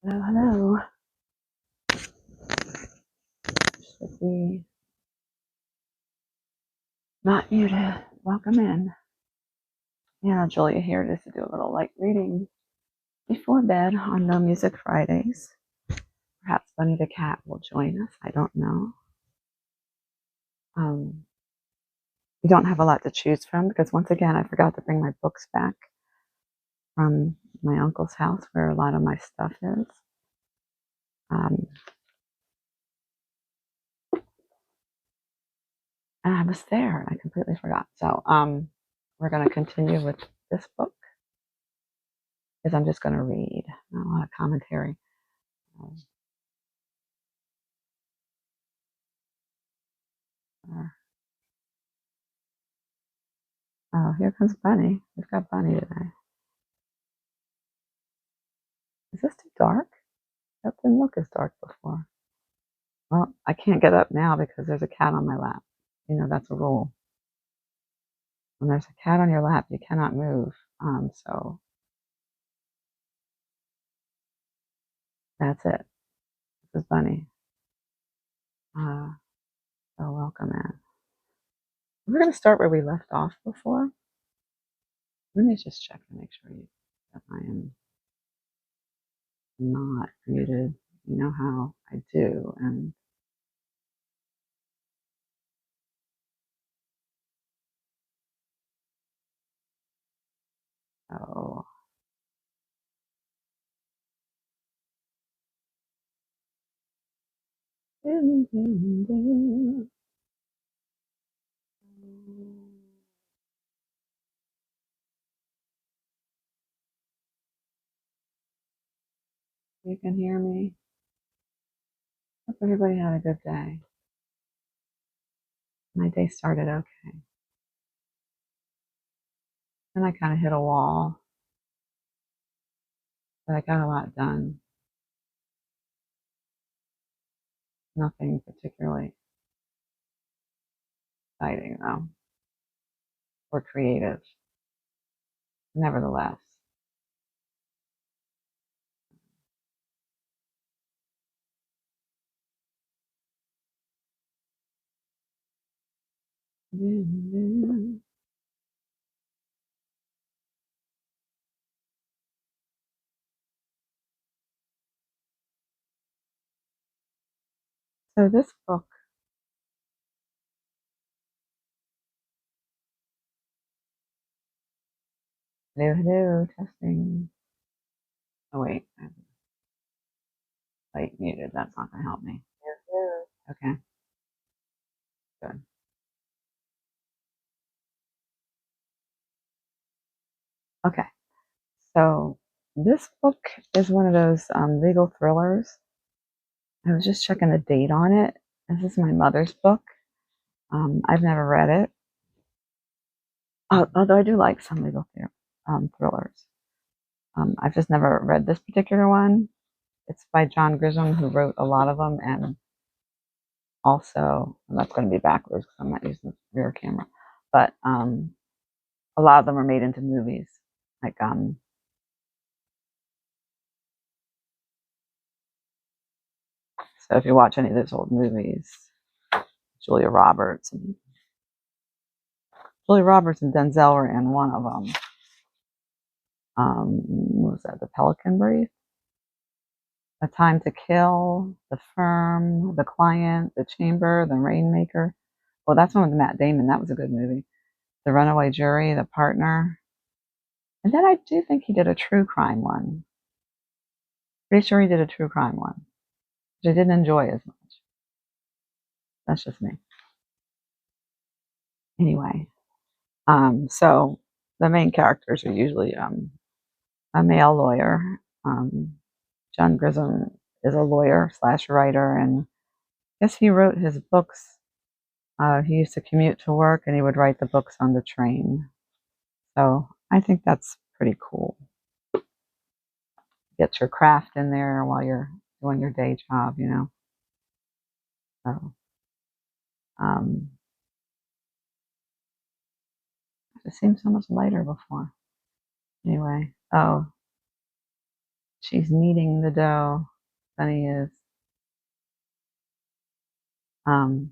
Hello, hello. Should be not muted. Welcome in. Yeah, Julia here just to do a little light reading before bed on No Music Fridays. Perhaps Bunny the cat will join us. I don't know. We don't have a lot to choose from because once again I forgot to bring my books back from my uncle's house where a lot of my stuff is. And I was there. I completely forgot. So we're going to continue with this book because I'm just going to read. Not a lot of commentary. Oh, here comes Bunny. We've got Bunny today. Is this too dark? That didn't look as dark before. Well, I can't get up now because there's a cat on my lap. You know, that's a rule. When there's a cat on your lap, you cannot move. So that's it. This is Bunny. So welcome in. We're going to start where we left off before. Let me just check to make sure that I am not muted. You know how I do. And so you can hear me. Hope everybody had a good day. My day started okay. And I kind of hit a wall, but I got a lot done. Nothing particularly exciting, though, or creative, nevertheless. So this book, hello, testing. Oh wait, I'm light muted. That's not going to help me. Okay, good. Okay, so this book is one of those legal thrillers. I was just checking the date on it. This is my mother's book. I've never read it, although I do like some legal thrillers. I've just never read this particular one. It's by John Grisham, who wrote a lot of them, and also, and that's going to be backwards because I'm not using the rear camera, but a lot of them are made into movies. Like, so if you watch any of those old movies, Julia Roberts and Denzel were in one of them. What was that? The Pelican Brief, A Time to Kill, The Firm, The Client, The Chamber, The Rainmaker. Well, that's one with Matt Damon. That was a good movie. The Runaway Jury, The Partner. And then I do think he did a true crime one. Pretty sure he did a true crime one, which I didn't enjoy as much. That's just me. Anyway, so the main characters are usually a male lawyer. John Grisham is a lawyer slash writer, and I guess he wrote his books. He used to commute to work, and he would write the books on the train. So I think that's pretty cool. Get your craft in there while you're doing your day job, you know. So, it seemed so much lighter before. Anyway, oh, She's kneading the dough. Bunny is. Um,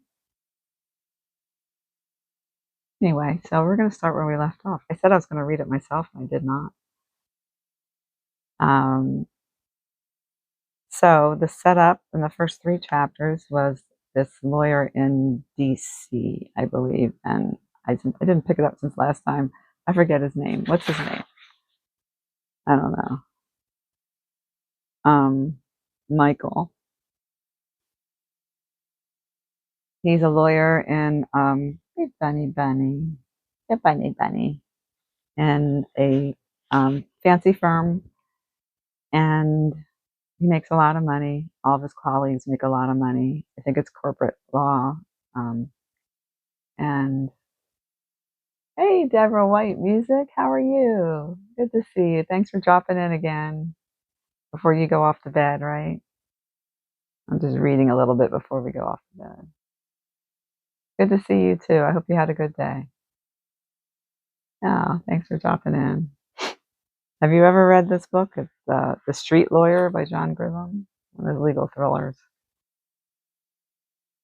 anyway, so we're going to start where we left off. I said I was going to read it myself, and I did not. Um, so the setup in the first 3 chapters was this lawyer in DC, I believe, and I didn't pick it up since last time. I forget his name. What's his name? I don't know. Michael. He's a lawyer in hey, Bunny, yeah, Bunny, in a fancy firm, and he makes a lot of money. All of his colleagues make a lot of money. I think it's corporate law. Um, and hey, Deborah White Music, how are you? Good to see you. Thanks for dropping in again before you go off to bed, right? I'm just reading a little bit before we go off to bed. Good to see you too. I hope you had a good day. Oh, thanks for dropping in. Have you ever read this book? It's The Street Lawyer by John Grisham, one of those legal thrillers.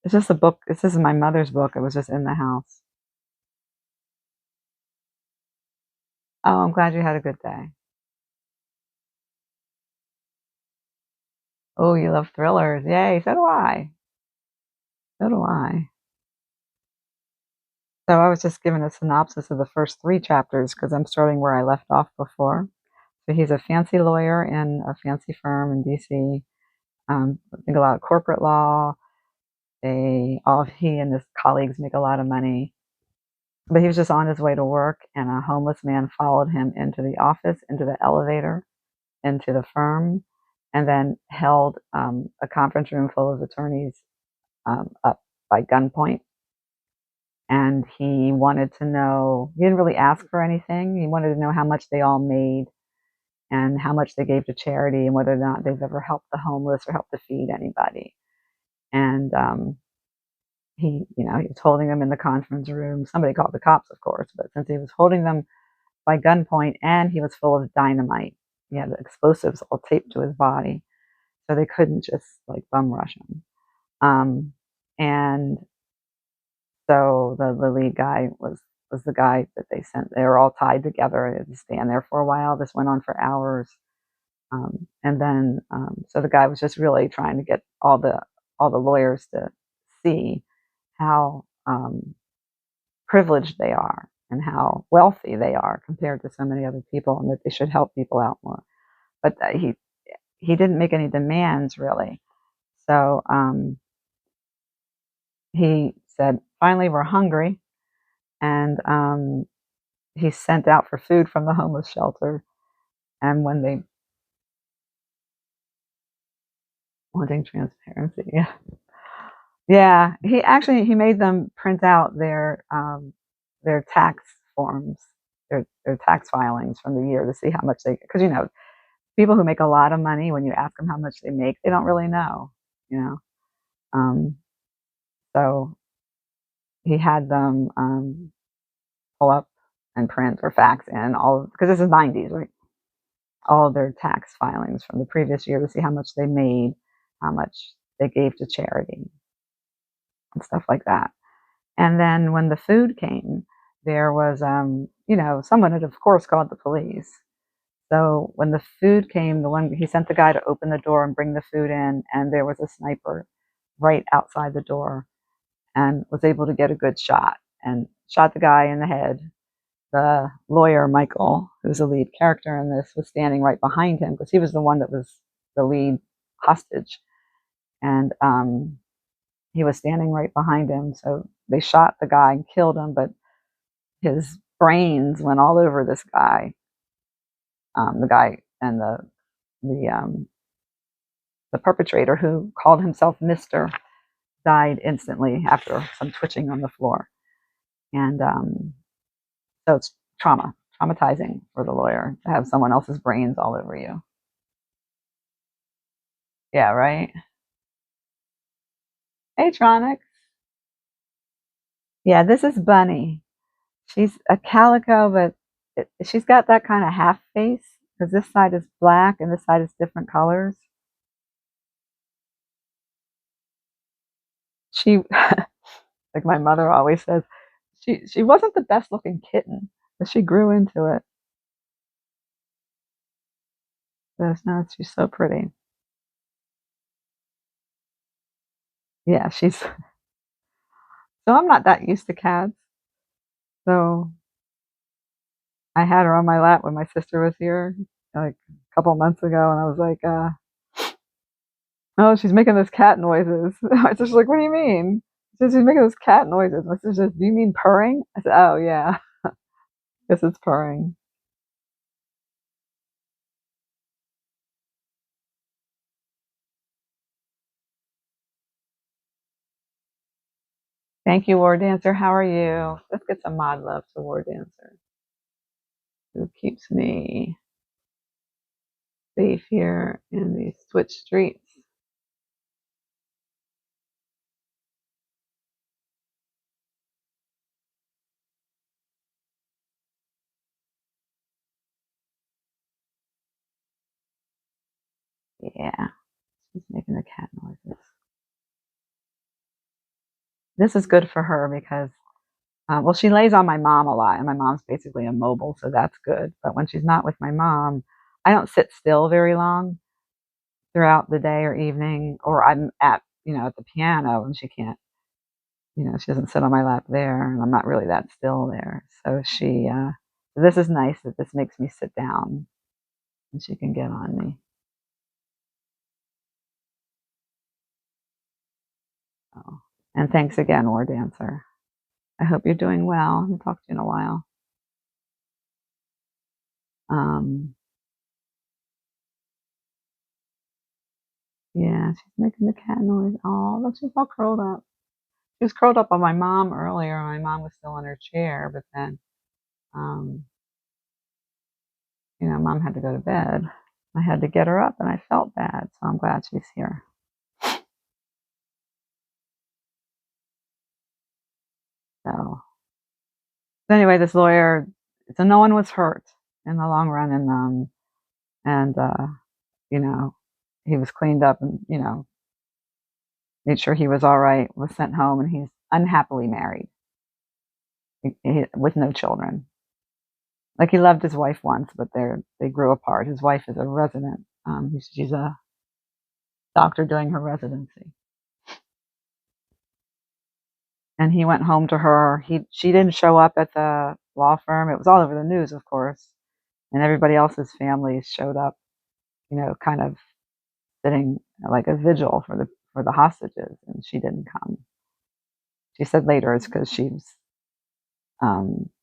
It's just a book. This is my mother's book. It was just in the house. Oh, I'm glad you had a good day. Oh, you love thrillers. Yay, so do I. So do I. So I was just given a synopsis of the first 3 chapters because I'm starting where I left off before. So he's a fancy lawyer in a fancy firm in DC. I think a lot of corporate law. He and his colleagues make a lot of money. But he was just on his way to work, and a homeless man followed him into the office, into the elevator, into the firm, and then held a conference room full of attorneys up by gunpoint. And he wanted to know, he didn't really ask for anything. He wanted to know how much they all made and how much they gave to charity and whether or not they've ever helped the homeless or helped to feed anybody. And he was holding them in the conference room. Somebody called the cops, of course, but since he was holding them by gunpoint and he was full of dynamite, he had the explosives all taped to his body, so they couldn't just like bum rush him. And so the lead guy was the guy that they sent. They were all tied together. They had to stand there for a while. This went on for hours. And then so the guy was just really trying to get all the lawyers to see how privileged they are and how wealthy they are compared to so many other people, and that they should help people out more. But he didn't make any demands really. So he said, "Finally, we're hungry," and he sent out for food from the homeless shelter. And when they wanting transparency, yeah. Yeah, he made them print out their tax forms, their tax filings from the year to see how much they, because people who make a lot of money, when you ask them how much they make, they don't really know, you know. Um, so he had them pull up and print or fax in all, because this is '90s, right? All of their tax filings from the previous year to see how much they made, how much they gave to charity, and stuff like that. And then when the food came, there was, someone had, of course, called the police. So when the food came, he sent the guy to open the door and bring the food in, and there was a sniper right outside the door and was able to get a good shot and shot the guy in the head. The lawyer, Michael, who's the lead character in this, was standing right behind him because he was the one that was the lead hostage. And he was standing right behind him. So they shot the guy and killed him, but his brains went all over this guy. The guy and the perpetrator, who called himself Mister, died instantly after some twitching on the floor. And so it's traumatizing for the lawyer to have someone else's brains all over you. Yeah, right? Hey, Tronic. Yeah, this is Bunny. She's a calico, but she's got that kind of half face because this side is black and this side is different colors. She, like my mother always says, she wasn't the best looking kitten, but she grew into it. So now she's so pretty. Yeah, she's so I'm not that used to cats. So I had her on my lap when my sister was here like a couple months ago, and I was like, "Oh, she's making those cat noises." My sister's like, "What do you mean?" She says, "She's making those cat noises." My sister says, "Do you mean purring?" I said, "Oh yeah, guess it's purring." Thank you, War Dancer. How are you? Let's get some mod love to War Dancer, who keeps me safe here in these Twitch streets. Yeah, she's making the cat noises. This is good for her because, well, she lays on my mom a lot, and my mom's basically immobile, so that's good. But when she's not with my mom, I don't sit still very long throughout the day or evening, or I'm at, at the piano and she can't, she doesn't sit on my lap there, and I'm not really that still there. So this is nice that this makes me sit down and she can get on me. Oh. And thanks again, War Dancer. I hope you're doing well. I'll talk to you in a while. Um, yeah, she's making the cat noise. Oh, look, she's all curled up. She was curled up on my mom earlier. My mom was still in her chair, but then, um, mom had to go to bed. I had to get her up, and I felt bad, so I'm glad she's here. So anyway, this lawyer, so no one was hurt in the long run, and you know, he was cleaned up, and made sure he was all right. Was sent home, and he's unhappily married with no children. Like he loved his wife once, but they grew apart. His wife is a resident. She's a doctor doing her residency, and he went home to her. She didn't show up at the law firm. It was all over the news, of course, and everybody else's families showed up. Kind of sitting like a vigil for the hostages, and she didn't come. She said later it's because she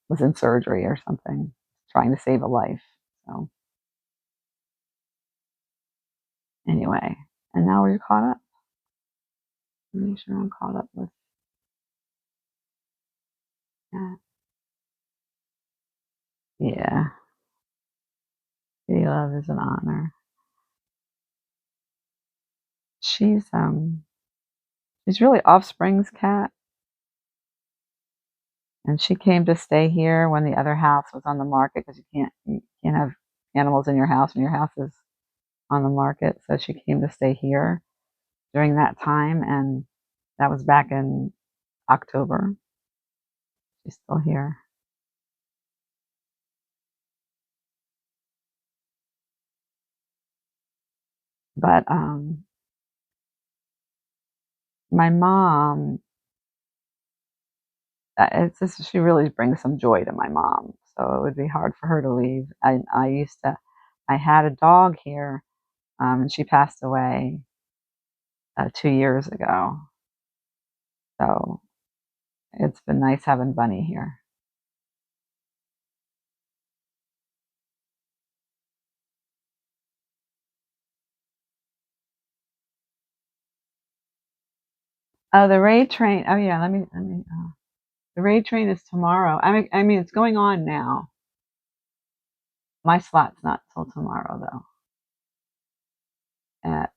was in surgery or something, trying to save a life. So anyway, and now we're caught up. Make sure I'm caught up with that. Yeah, kitty love is an honor. She's really Offspring's cat, and she came to stay here when the other house was on the market because you can't have animals in your house when your house is on the market. So she came to stay here during that time, and that was back in October. She's still here. But my mom, it's just she really brings some joy to my mom, so it would be hard for her to leave. I had a dog here, and she passed away 2 years ago. So it's been nice having Bunny here. Oh, the raid train. Oh yeah, let me. The raid train is tomorrow. I mean, it's going on now. My slot's not till tomorrow though, at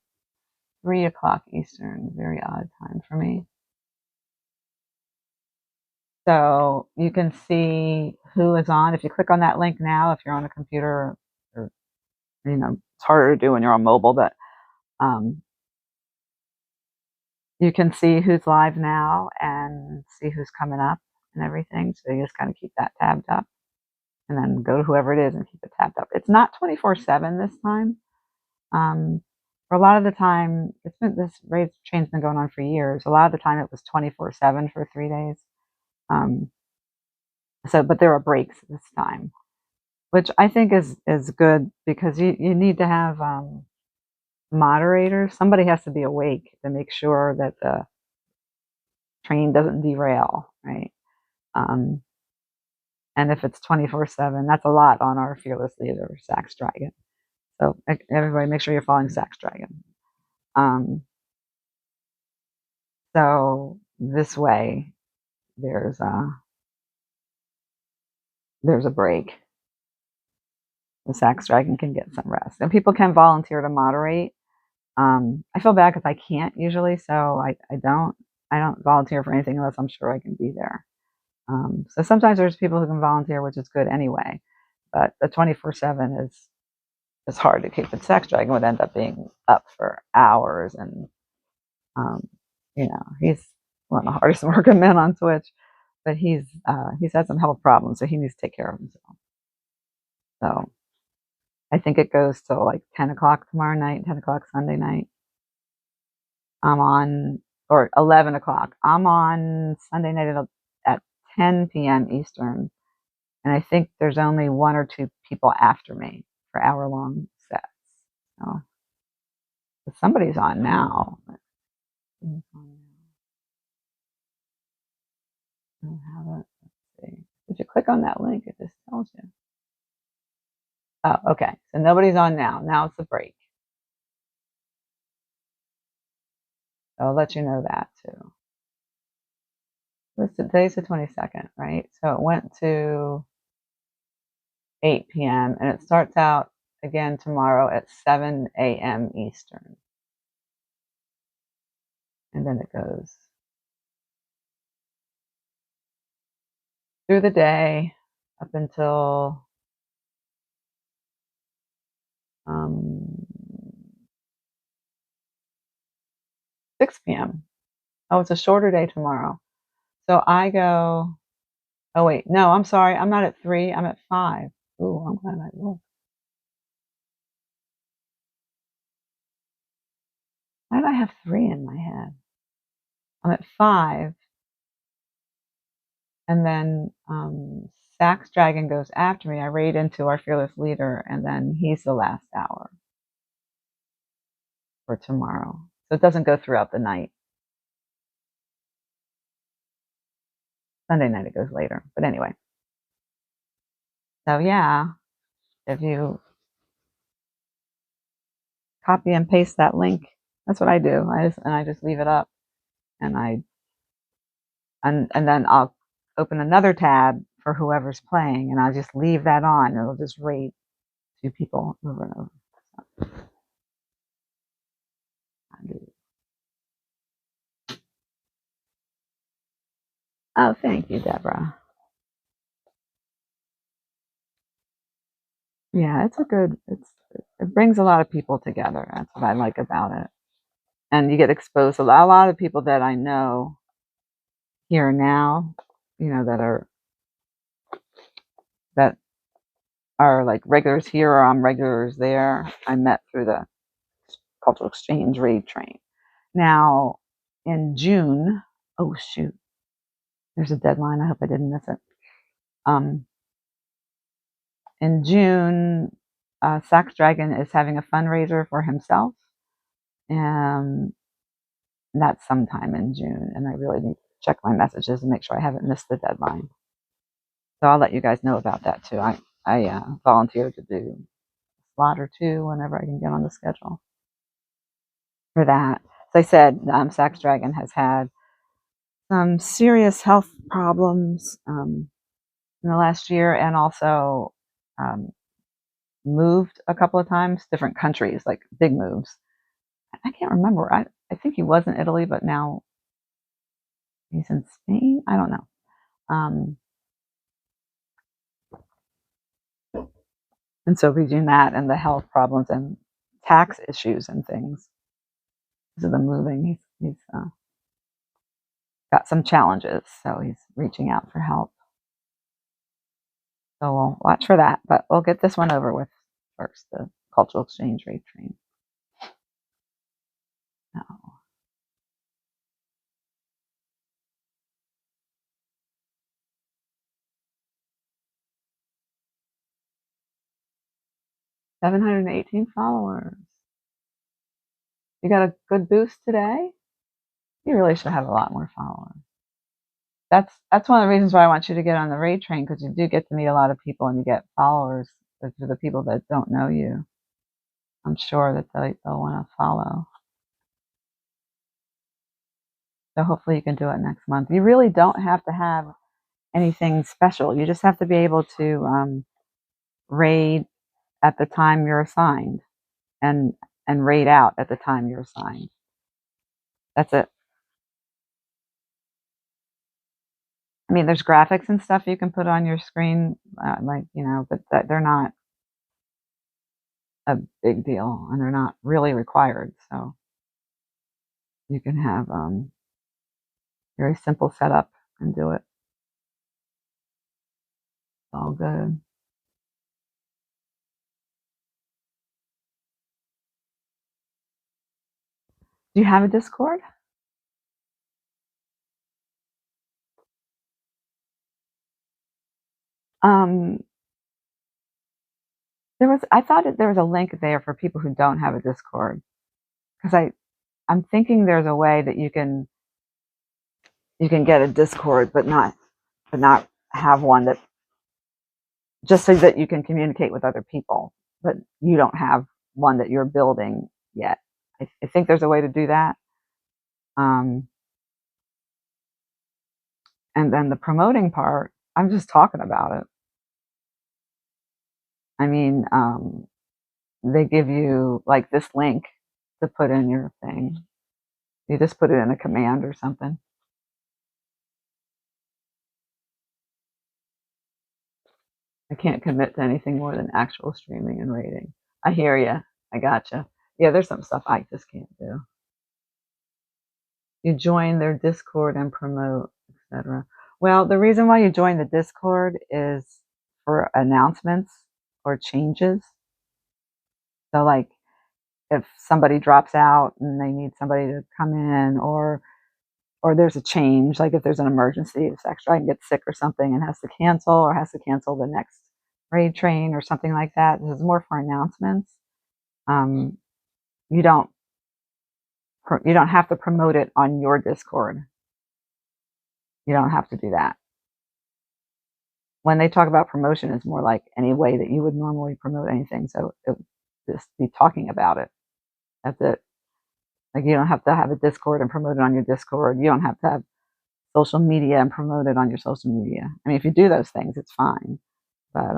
3 o'clock Eastern. Very odd time for me. So you can see who is on. If you click on that link now, if you're on a computer or it's harder to do when you're on mobile, but um, you can see who's live now and see who's coming up and everything. So you just kind of keep that tabbed up and then go to whoever it is and keep it tabbed up. It's not 24/7 this time. Um, for a lot of the time, this raise train's been going on for years. A lot of the time it was 24/7 for 3 days. Um, but there are breaks this time, which I think is good because you need to have moderators. Somebody has to be awake to make sure that the train doesn't derail, right? Um, and if it's 24/7, that's a lot on our fearless leader, Sax Dragon. So everybody, make sure you're following Sax Dragon. So this way, there's a break. The Sax Dragon can get some rest, and people can volunteer to moderate. I feel bad because I can't usually, so I don't volunteer for anything unless I'm sure I can be there. So sometimes there's people who can volunteer, which is good anyway. But the 24/7 is hard to keep. The Sax Dragon would end up being up for hours, and um, he's one of the hardest working men on Twitch. But he's had some health problems, so he needs to take care of himself. So I think it goes till like 10 o'clock tomorrow night, 10 o'clock Sunday night. I'm on, or 11 o'clock. I'm on Sunday night at 10 p.m. Eastern. And I think there's only one or two people after me for hour-long sets. So somebody's on now. Who's on now? I don't have it. Let's see. If you click on that link, it just tells you. Oh, okay. So nobody's on now. Now it's a break. So I'll let you know that too. Today's the 22nd, right? So it went to 8 p.m. and it starts out again tomorrow at 7 a.m. Eastern. And then it goes through the day up until 6 p.m. Oh, it's a shorter day tomorrow. So I go, oh wait, no, I'm sorry. I'm not at 3, I'm at 5. Ooh, I'm glad I looked. Why did I have 3 in my head? I'm at 5. And then Sax Dragon goes after me. I raid into our fearless leader, and then he's the last hour for tomorrow. So it doesn't go throughout the night. Sunday night it goes later. But anyway. So yeah, if you copy and paste that link, that's what I do. I just leave it up, and then I'll open another tab for whoever's playing, and I'll just leave that on, and it'll just raid 2 people over and over. Oh, thank you, Deborah. Yeah, it brings a lot of people together. That's what I like about it. And you get exposed to a lot of people that I know here now, that are like regulars here, or I'm regulars there. I met through the cultural exchange raid train. Now in June, oh shoot, there's a deadline. I hope I didn't miss it. In June, Sax Dragon is having a fundraiser for himself. And that's sometime in June. And I really need to check my messages and make sure I haven't missed the deadline. So I'll let you guys know about that too. I volunteer to do a slot or 2 whenever I can get on the schedule for that. As I said, Sax Dragon has had some serious health problems in the last year, and also moved a couple of times, different countries, like big moves. I can't remember. I think he was in Italy, but now he's in Spain. I don't know. And so between that and the health problems and tax issues and things, because of the moving, he's got some challenges. So he's reaching out for help. So we'll watch for that. But we'll get this one over with first, the cultural exchange rate train. Oh. $718 followers. You got a good boost today? You really should have a lot more followers. That's one of the reasons why I want you to get on the raid train, because you do get to meet a lot of people and you get followers. For the people that don't know you, I'm sure that they'll want to follow. So hopefully you can do it next month. You really don't have to have anything special. You just have to be able to raid at the time you're assigned, and raid out at the time you're assigned. That's it. I mean, there's graphics and stuff you can put on your screen, but they're not a big deal, and they're not really required. So you can have very simple setup and do it. It's all good. Do you have a Discord? Um, I thought there was a link there for people who don't have a Discord, because I'm thinking there's a way that you can get a Discord, but not have one that, just so that you can communicate with other people, but you don't have one that you're building yet. I think there's a way to do that. And then the promoting part, I'm just talking about it. I mean, they give you like this link to put in your thing. You just put it in a command or something. I can't commit to anything more than actual streaming and rating. I hear you. I gotcha. Yeah, there's some stuff I just can't do. You join their Discord and promote, etc. Well, the reason why you join the Discord is for announcements or changes. So, like, if somebody drops out and they need somebody to come in, or there's a change, like if there's an emergency, if Sex Dragon gets sick or something and has to cancel, or has to cancel the next raid train or something like that. This is more for announcements. Um, you don't have to promote it on your Discord. You don't have to do that. When they talk about promotion, it's more like any way that you would normally promote anything. So just be talking about it. That's it. Like, you don't have to have a Discord and promote it on your Discord. You don't have to have social media and promote it on your social media. I mean, if you do those things, it's fine. But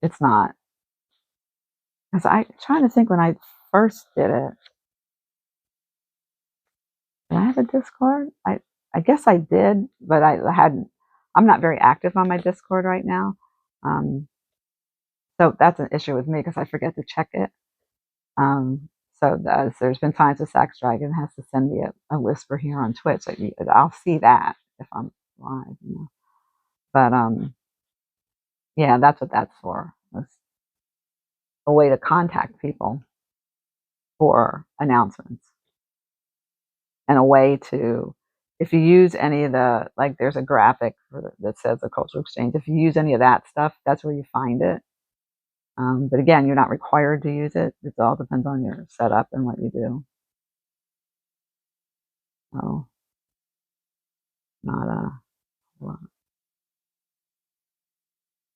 it's not. Because I'm trying to think, when I first did it, did I have a Discord? I guess I did, but I hadn't. I'm not very active on my Discord right now. Um, so that's an issue with me, because I forget to check it. So there's been times the Sax Dragon has to send me a whisper here on Twitch. I'll see that if I'm live. But yeah, that's what that's for. It's a way to contact people for announcements, and a way to, if you use any of the, like, there's a graphic that says the cultural exchange. If you use any of that stuff, that's where you find it. But again, you're not required to use it. It all depends on your setup and what you do. So, not a lot.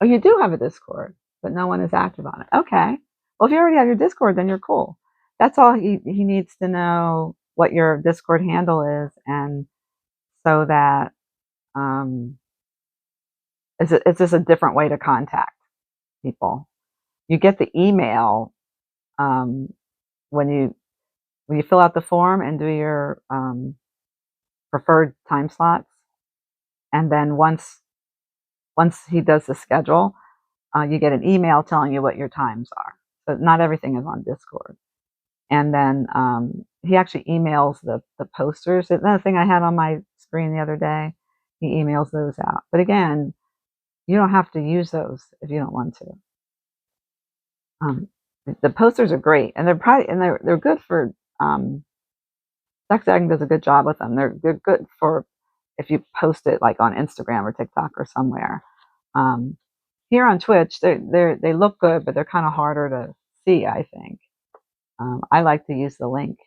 Oh, you do have a Discord, but no one is active on it. Okay. Well, if you already have your Discord, then you're cool. That's all he needs to know, what your Discord handle is, and so that it's just a different way to contact people. You get the email um, when you fill out the form and do your preferred time slots. And then once he does the schedule, you get an email telling you what your times are. So not everything is on Discord. And then he actually emails the posters. Another thing I had on my screen the other day, he emails those out. But again, you don't have to use those if you don't want to. The posters are great, and they're good for. Zigzagging does a good job with them. They're good for if you post it like on Instagram or TikTok or somewhere. Um, Here on Twitch, they look good, but they're kind of harder to see, I think. I like to use the link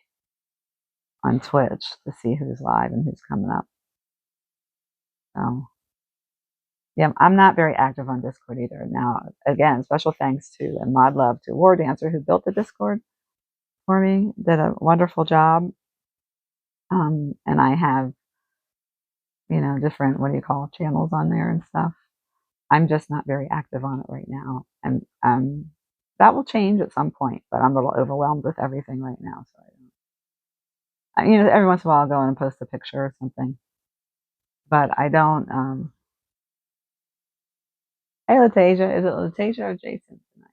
on Twitch to see who's live and who's coming up. So, yeah, I'm not very active on Discord either. Now, again, special thanks to and mod love to War Dancer who built the Discord for me, did a wonderful job. And I have, different, what do you call, channels on there and stuff. I'm just not very active on it right now. And that will change at some point, but I'm a little overwhelmed with everything right now. So every once in a while I'll go in and post a picture or something. But I don't hey Latasia, is it Latasia or Jason tonight?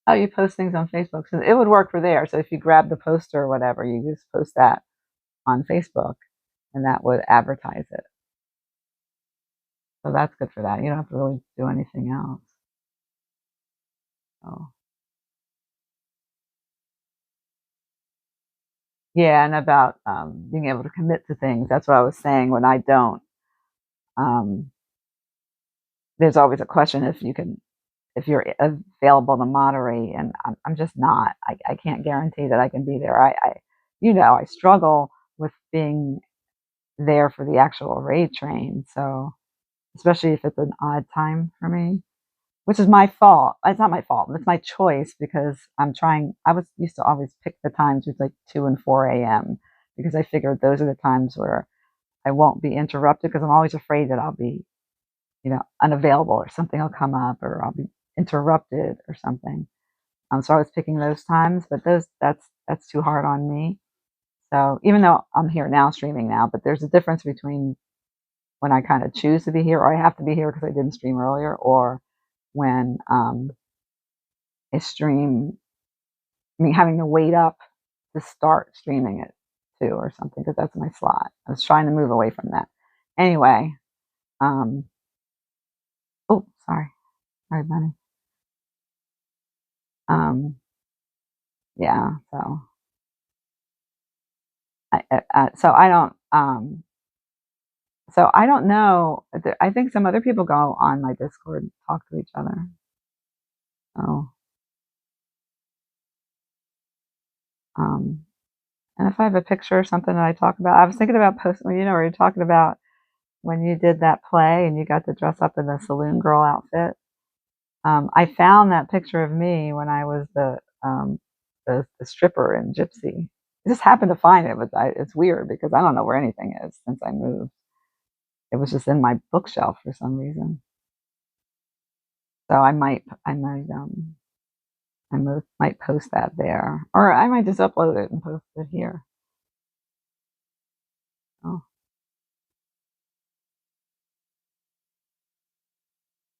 Oh, you post things on Facebook. So it would work for there. So if you grab the poster or whatever, you just post that on Facebook and that would advertise it. So that's good for that. You don't have to really do anything else. So yeah, and about being able to commit to things. That's what I was saying when I don't. Um, there's always a question if you're available to moderate, and I'm just not. I can't guarantee that I can be there. I struggle with being there for the actual raid train. So especially if it's an odd time for me, which is my fault. It's not my fault. It's my choice because I'm trying. I was used to always pick the times with like 2 and 4 a.m. because I figured those are the times where I won't be interrupted because I'm always afraid that I'll be, unavailable or something will come up or I'll be interrupted or something. So I was picking those times, but that's too hard on me. So even though I'm here now streaming now, but there's a difference between when I kind of choose to be here or I have to be here because I didn't stream earlier, or when a stream, having to wait up to start streaming it too or something because that's my slot. I was trying to move away from that. Anyway, um, oh, sorry, bunny. Um, yeah, so so I don't so I don't know. I think some other people go on my Discord and talk to each other. So um, and if I have a picture or something that I talk about, I was thinking about posting. Where you're talking about when you did that play and you got to dress up in the saloon girl outfit. I found that picture of me when I was the stripper in Gypsy. I just happened to find it, but it's weird because I don't know where anything is since I moved. It was just in my bookshelf for some reason. So I might post that there, or I might just upload it and post it here. Oh,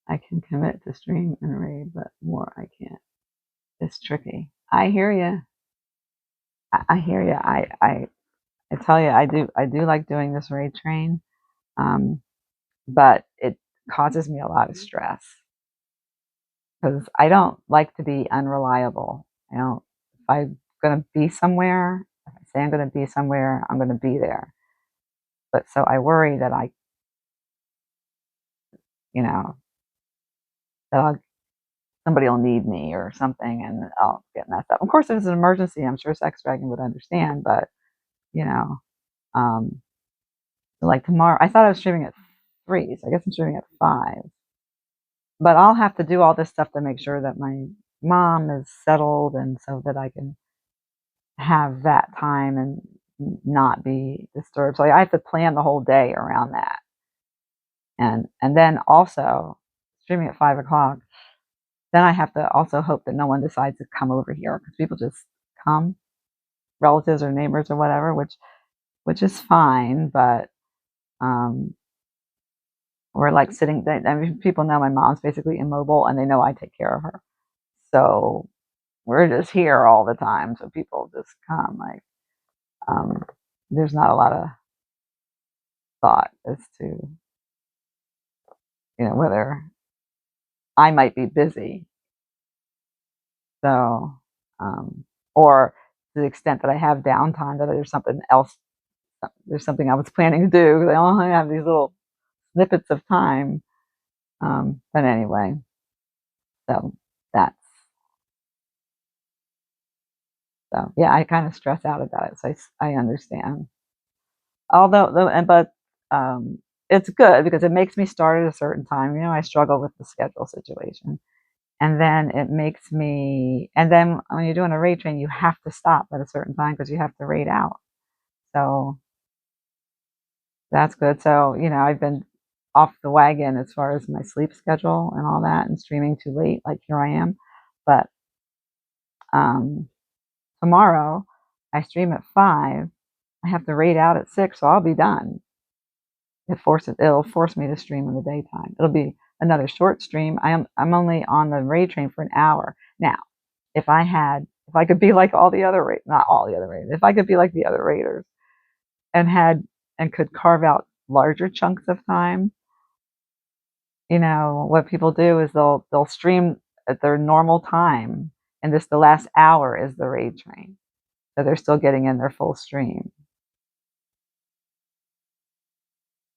I can commit to stream and raid, but more I can't. It's tricky. I hear you. I hear you. I tell you, I do like doing this raid train, um, but it causes me a lot of stress because I don't like to be unreliable. I don't. If I'm gonna be somewhere, if I say I'm gonna be somewhere, I'm gonna be there. But so I worry that you know, that somebody will need me or something, and I'll get messed up. Of course, if it's an emergency, I'm sure Sex Dragon would understand. But you know, um, like tomorrow, I thought I was streaming at 3, so I guess I'm streaming at 5. But I'll have to do all this stuff to make sure that my mom is settled, and so that I can have that time and not be disturbed. So I have to plan the whole day around that, and then also streaming at 5 o'clock. Then I have to also hope that no one decides to come over here because people just come relatives or neighbors or whatever, which is fine, but we're like sitting. I mean, people know my mom's basically immobile, and they know I take care of her, so we're just here all the time. So people just come. Like, there's not a lot of thought as to whether I might be busy. So, or to the extent that I have downtime, that there's something else, there's something I was planning to do, because I only have these little snippets of time. But anyway, so that's, so yeah, I kind of stress out about it. So I understand. But it's good because it makes me start at a certain time. I struggle with the schedule situation. And then it makes me, and then when you're doing a raid train, you have to stop at a certain time because you have to raid out. So that's good. So, I've been off the wagon as far as my sleep schedule and all that, and streaming too late, like here I am. But um, tomorrow I stream at 5. I have to raid out at 6, so I'll be done. It'll force me to stream in the daytime. It'll be another short stream. I'm only on the raid train for an hour. Now, if I could be like all the other not all the other raiders, if I could be like the other raiders and could carve out larger chunks of time, what people do is they'll stream at their normal time, and the last hour is the raid train, so they're still getting in their full stream.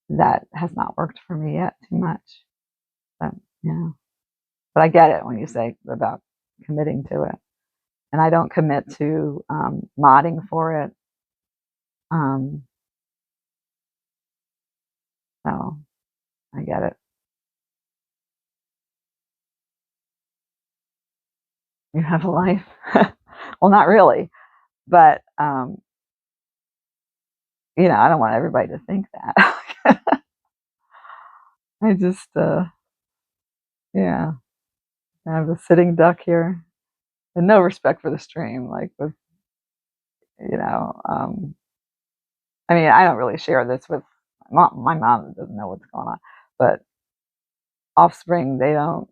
That has not worked for me yet too much, but but I get it when you say about committing to it, and I don't commit to modding for it. So I get it. You have a life. Well, not really, but I don't want everybody to think that. I just yeah, I have a sitting duck here, and no respect for the stream. Like, with you know, I mean, I don't really share this with my mom. My mom doesn't know what's going on, but offspring, they don't,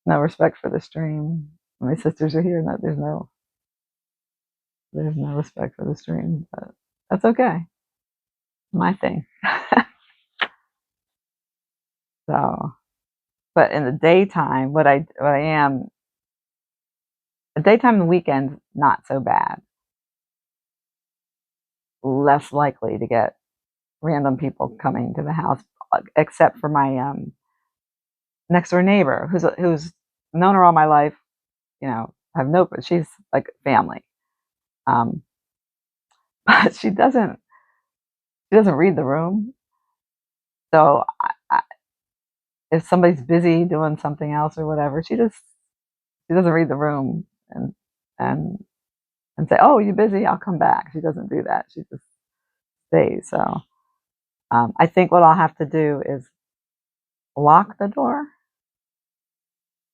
no respect for the stream. My sisters are here, and that there's no respect for the stream, but that's okay. My thing. So, but in the daytime, what I am, the daytime and the weekends, not so bad. Less likely to get random people coming to the house, except for my next door neighbor, who's known her all my life. I've no, she's like family, um, but she doesn't read the room. So if somebody's busy doing something else or whatever, she doesn't read the room and and say, "Oh, you busy? I'll come back." She doesn't do that. She just stays. So I think what I'll have to do is lock the door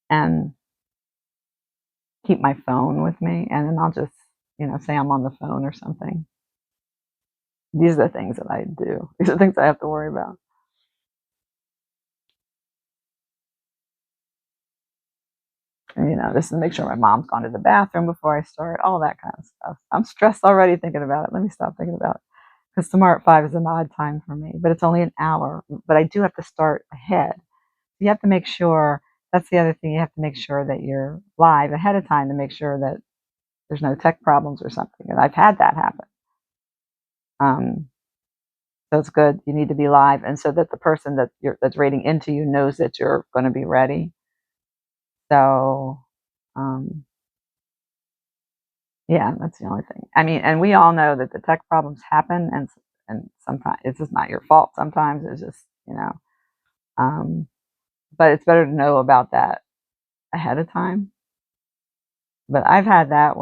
and keep my phone with me, and then I'll just say I'm on the phone or something. These are the things that I do. These are things I have to worry about. And, just to make sure my mom's gone to the bathroom before I start, all that kind of stuff. I'm stressed already thinking about it. Let me stop thinking about it. Because tomorrow at 5 is an odd time for me, but it's only an hour. But I do have to start ahead. You have to make sure, that's the other thing, you have to make sure that you're live ahead of time to make sure that there's no tech problems or something. And I've had that happen. So it's good. You need to be live, and so that the person that's raiding into you knows that you're going to be ready. So, yeah, that's the only thing. I mean, and we all know that the tech problems happen, and sometimes it's just not your fault. Sometimes it's just but it's better to know about that ahead of time. But I've had that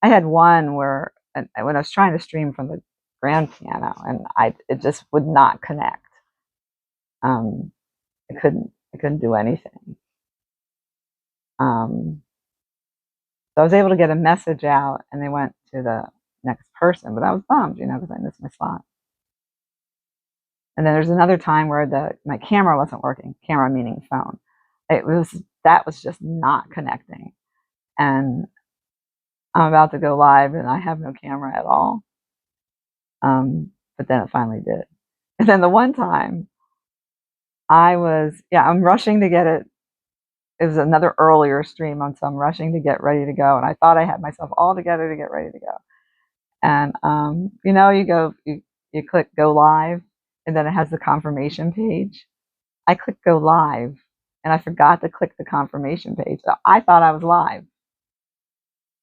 I had one where when I was trying to stream from the grand piano, and it just would not connect. I couldn't do anything. So I was able to get a message out, and they went to the next person, but I was bummed, because I missed my slot. And then there's another time where my camera wasn't working. Camera meaning phone. That was just not connecting. And I'm about to go live, and I have no camera at all. But then it finally did. And then the one time I'm rushing to get it. It was another earlier stream, so I'm rushing to get ready to go. And I thought I had myself all together to get ready to go. And you click go live, and then it has the confirmation page. I clicked go live, and I forgot to click the confirmation page. So I thought I was live.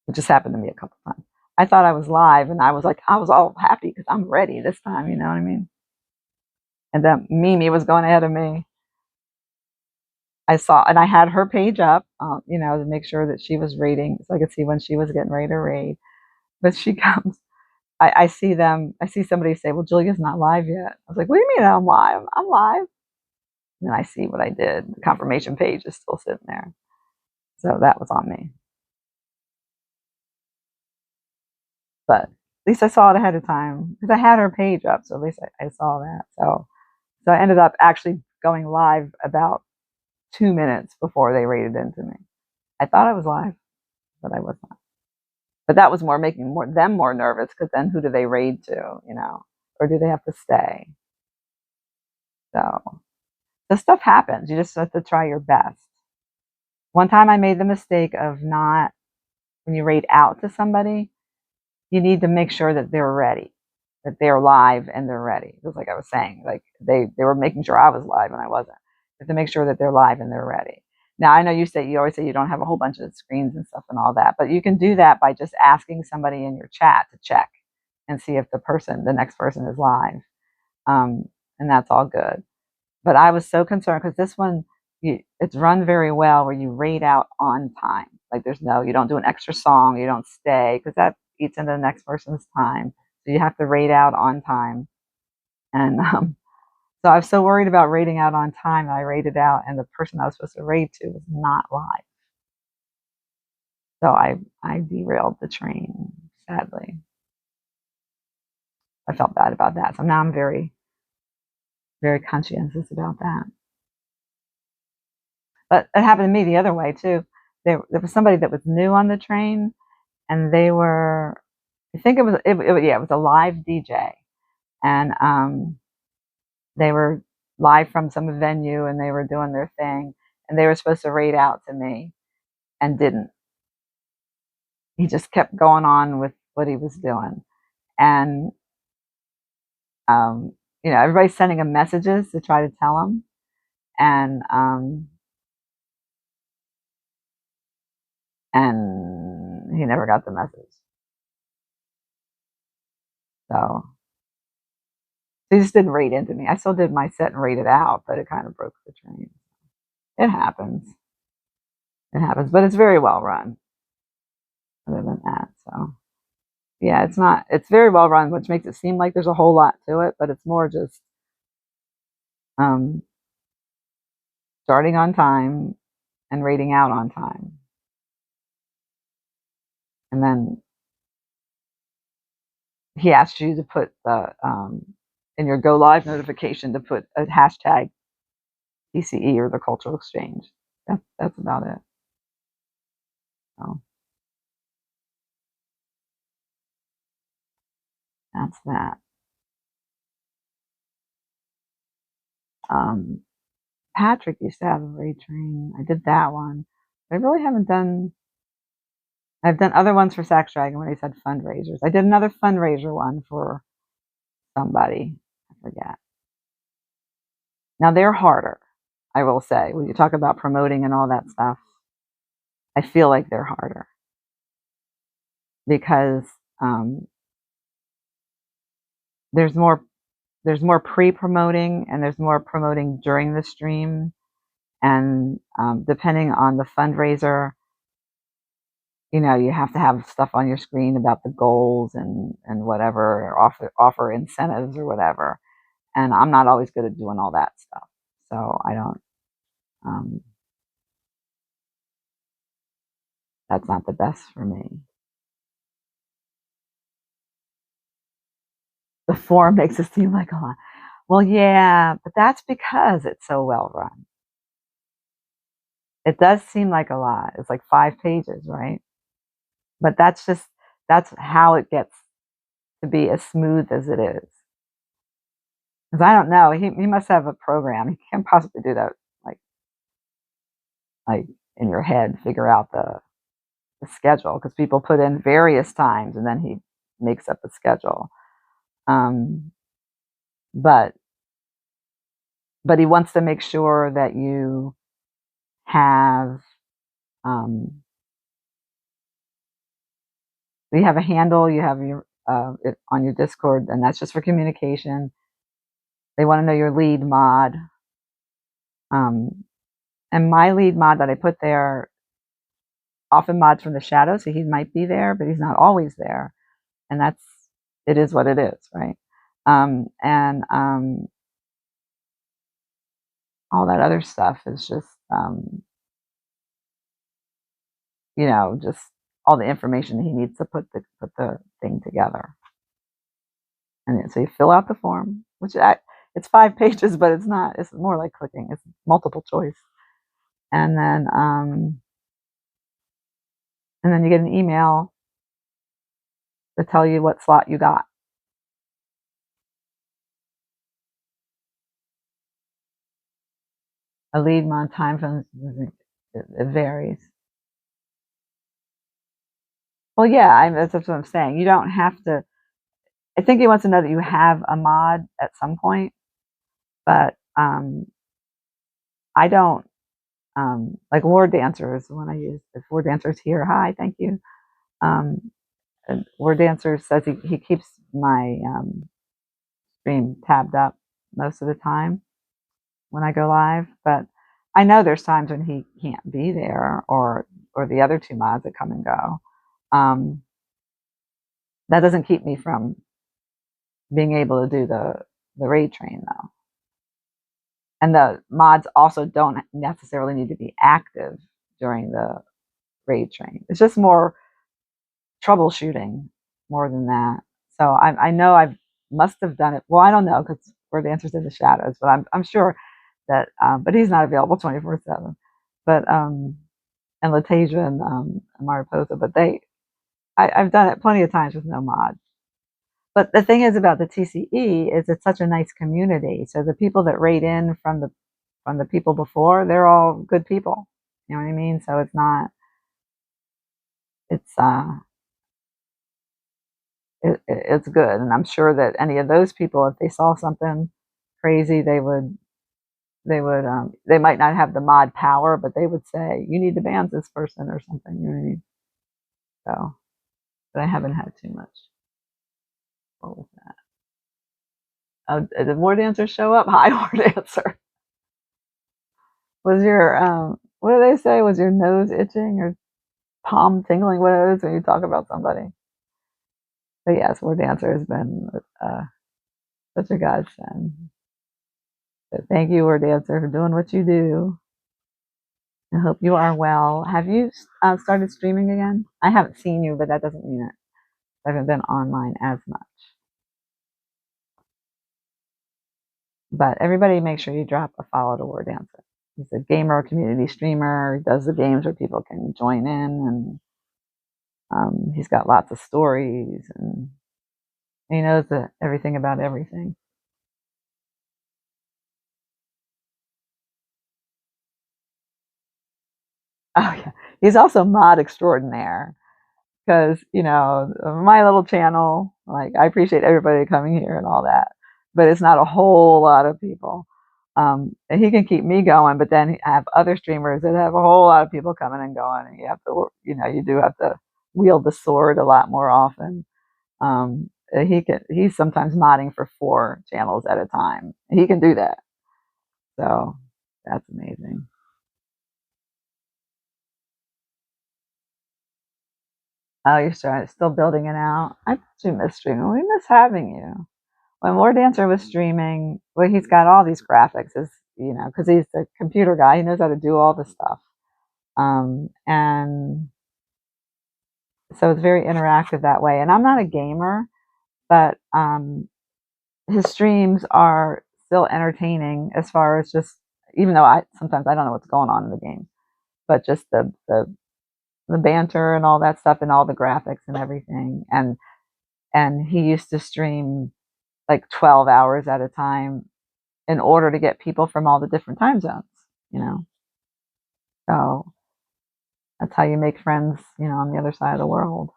It just happened to me a couple times. I thought I was live, and I was all happy because I'm ready this time. You know what I mean? And then Mimi was going ahead of me. And I had her page up, to make sure that she was rating, so I could see when she was getting ready to raid. But she comes, I see somebody say, "Well, Julia's not live yet." I was like, "What do you mean I'm live? I'm live." And then I see what I did. The confirmation page is still sitting there. So that was on me. But at least I saw it ahead of time because I had her page up. So at least I saw that. So I ended up actually going live about 2 minutes before they raided into me. I thought I was live, but I was not. But that was making them more nervous because then who do they raid to, or do they have to stay? So the stuff happens. You just have to try your best. One time I made the mistake of not, when you raid out to somebody, you need to make sure that they're ready, that they're live and they're ready. Just like I was saying, like they were making sure I was live and I wasn't. You have to make sure that they're live and they're ready. Now, I know you always say you don't have a whole bunch of screens and stuff and all that, but you can do that by just asking somebody in your chat to check and see if the next person is live. And that's all good. But I was so concerned because this one, it's run very well where you raid out on time. Like you don't do an extra song, you don't stay because that eats into the next person's time. So you have to raid out on time. And so I was so worried about raiding out on time that I raided out, and the person I was supposed to raid to was not live. So I derailed the train, sadly. I felt bad about that. So now I'm very, very conscientious about that. But it happened to me the other way too. There was somebody that was new on the train, and they were, I think it was a live DJ, and they were live from some venue, and they were doing their thing, and they were supposed to raid out to me, and didn't. He just kept going on with what he was doing, and everybody's sending him messages to try to tell him, and he never got the message. So he just didn't raid into me. I still did my set and raided out, but it kind of broke the train. It happens. It happens, but it's very well run. Other than that, so yeah, it's very well run, which makes it seem like there's a whole lot to it, but it's more just um, starting on time and raiding out on time, and then he asks you to put in your go live notification to put a hashtag TCE or the cultural exchange. That's about it. So that's that. Patrick used to have a raid train. I did that one. I really haven't done. I've done other ones for Sax Dragon when they said fundraisers. I did another fundraiser one for somebody. I forget. Now they're harder, I will say. When you talk about promoting and all that stuff, I feel like they're harder because there's more pre-promoting and there's more promoting during the stream, and depending on the fundraiser, you have to have stuff on your screen about the goals and whatever, or offer incentives or whatever. And I'm not always good at doing all that stuff, so I don't. That's not the best for me. The form makes it seem like a lot. Well, yeah, but that's because it's so well run. It does seem like a lot. It's like 5 pages, right? But that's how it gets to be as smooth as it is. Because I don't know, he must have a program. He can't possibly do that like like in your head, figure out the schedule because people put in various times and then he makes up a schedule. Um, but he wants to make sure that you have um, you have a handle, you have your it on your Discord, and that's just for communication. They want to know your lead mod, um, and my lead mod that I put there often mods from the shadow, so he might be there, but he's not always there, and that's it is what it is, right? And all that other stuff is just just all the information he needs to put the thing together. And so you fill out the form, which it's 5 pages, but it's not. It's more like clicking. It's multiple choice, and then you get an email to tell you what slot you got. A lead mod time from it varies. Well, yeah, that's what I'm saying. You don't have to. I think he wants to know that you have a mod at some point, but I don't like War Dancers when I use if War Dancers here. Hi, thank you. Um, War Dancer says he keeps my stream tabbed up most of the time when I go live, but I know there's times when he can't be there or the other two mods that come and go. That doesn't keep me from being able to do the raid train though. And the mods also don't necessarily need to be active during the raid train. It's just more troubleshooting more than that. So I know I must have done it. Well, I don't know because we're the answers in the shadows, but I'm sure that. But he's not available 24/7. But and Latasia and Mariposa, but I've done it plenty of times with no mods. But the thing is about the TCE is it's such a nice community. So the people that rate in from the people before, they're all good people. You know what I mean? So it's not. It's it's good, and I'm sure that any of those people, if they saw something crazy, they might not have the mod power, but they would say you need to ban this person or something. You know what I mean? So, but I haven't had too much. What was that? Oh, did War Dancer show up? Hi, War Dancer. Was your what do they say? Was your nose itching or palm tingling? What it is when you talk about somebody? But yes, War Dancer has been such a godsend. So thank you, War Dancer, for doing what you do. I hope you are well. Have you started streaming again? I haven't seen you, but that doesn't mean it. I haven't been online as much. But everybody make sure you drop a follow to War Dancer. He's a gamer, community streamer. He does the games where people can join in, and he's got lots of stories, and he knows everything about everything. Oh yeah, he's also mod extraordinaire because my little channel. Like I appreciate everybody coming here and all that, but it's not a whole lot of people. And he can keep me going, but then I have other streamers that have a whole lot of people coming and going, and you have to, you do have to wield the sword a lot more often. He's sometimes modding for 4 channels at a time. He can do that, so that's amazing. Oh, you're still building it out. I bet you miss streaming. We miss having you. When War Dancer was streaming, well, he's got all these graphics, because he's a computer guy. He knows how to do all the stuff. And So it's very interactive that way. And I'm not a gamer, but his streams are still entertaining as far as just, even though I sometimes I don't know what's going on in the game, but just the banter and all that stuff and all the graphics and everything. And he used to stream like 12 hours at a time in order to get people from all the different time zones, you know. So that's how you make friends, on the other side of the world.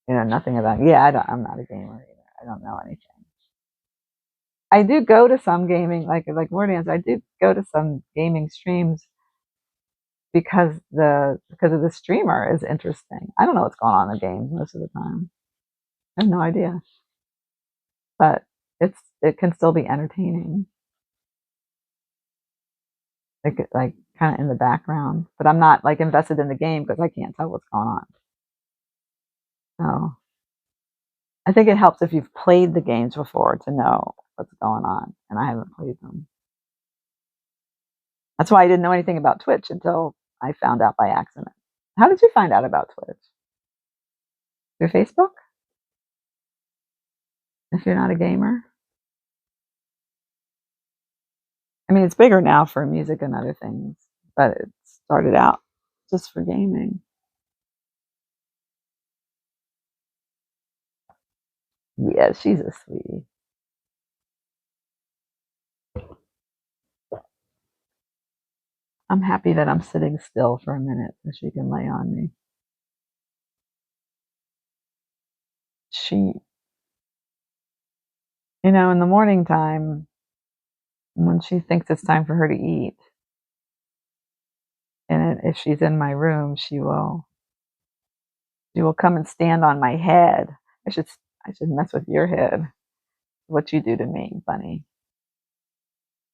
Nothing about, yeah, I'm not a gamer either. I don't know anything. I do go to some gaming, like Wardians, I do go to some gaming streams because of the streamer is interesting. I don't know what's going on in the game most of the time. I have no idea. But it can still be entertaining. Like kind of in the background. But I'm not like invested in the game because I can't tell what's going on. So I think it helps if you've played the games before to know what's going on. And I haven't played them. That's why I didn't know anything about Twitch until I found out by accident. How did you find out about Twitch? Through Facebook? If you're not a gamer? I mean, it's bigger now for music and other things, but it started out just for gaming. Yeah, she's a sweetie. I'm happy that I'm sitting still for a minute so she can lay on me. She, in the morning time, when she thinks it's time for her to eat, and if she's in my room, she will come and stand on my head. I should mess with your head. What you do to me, bunny.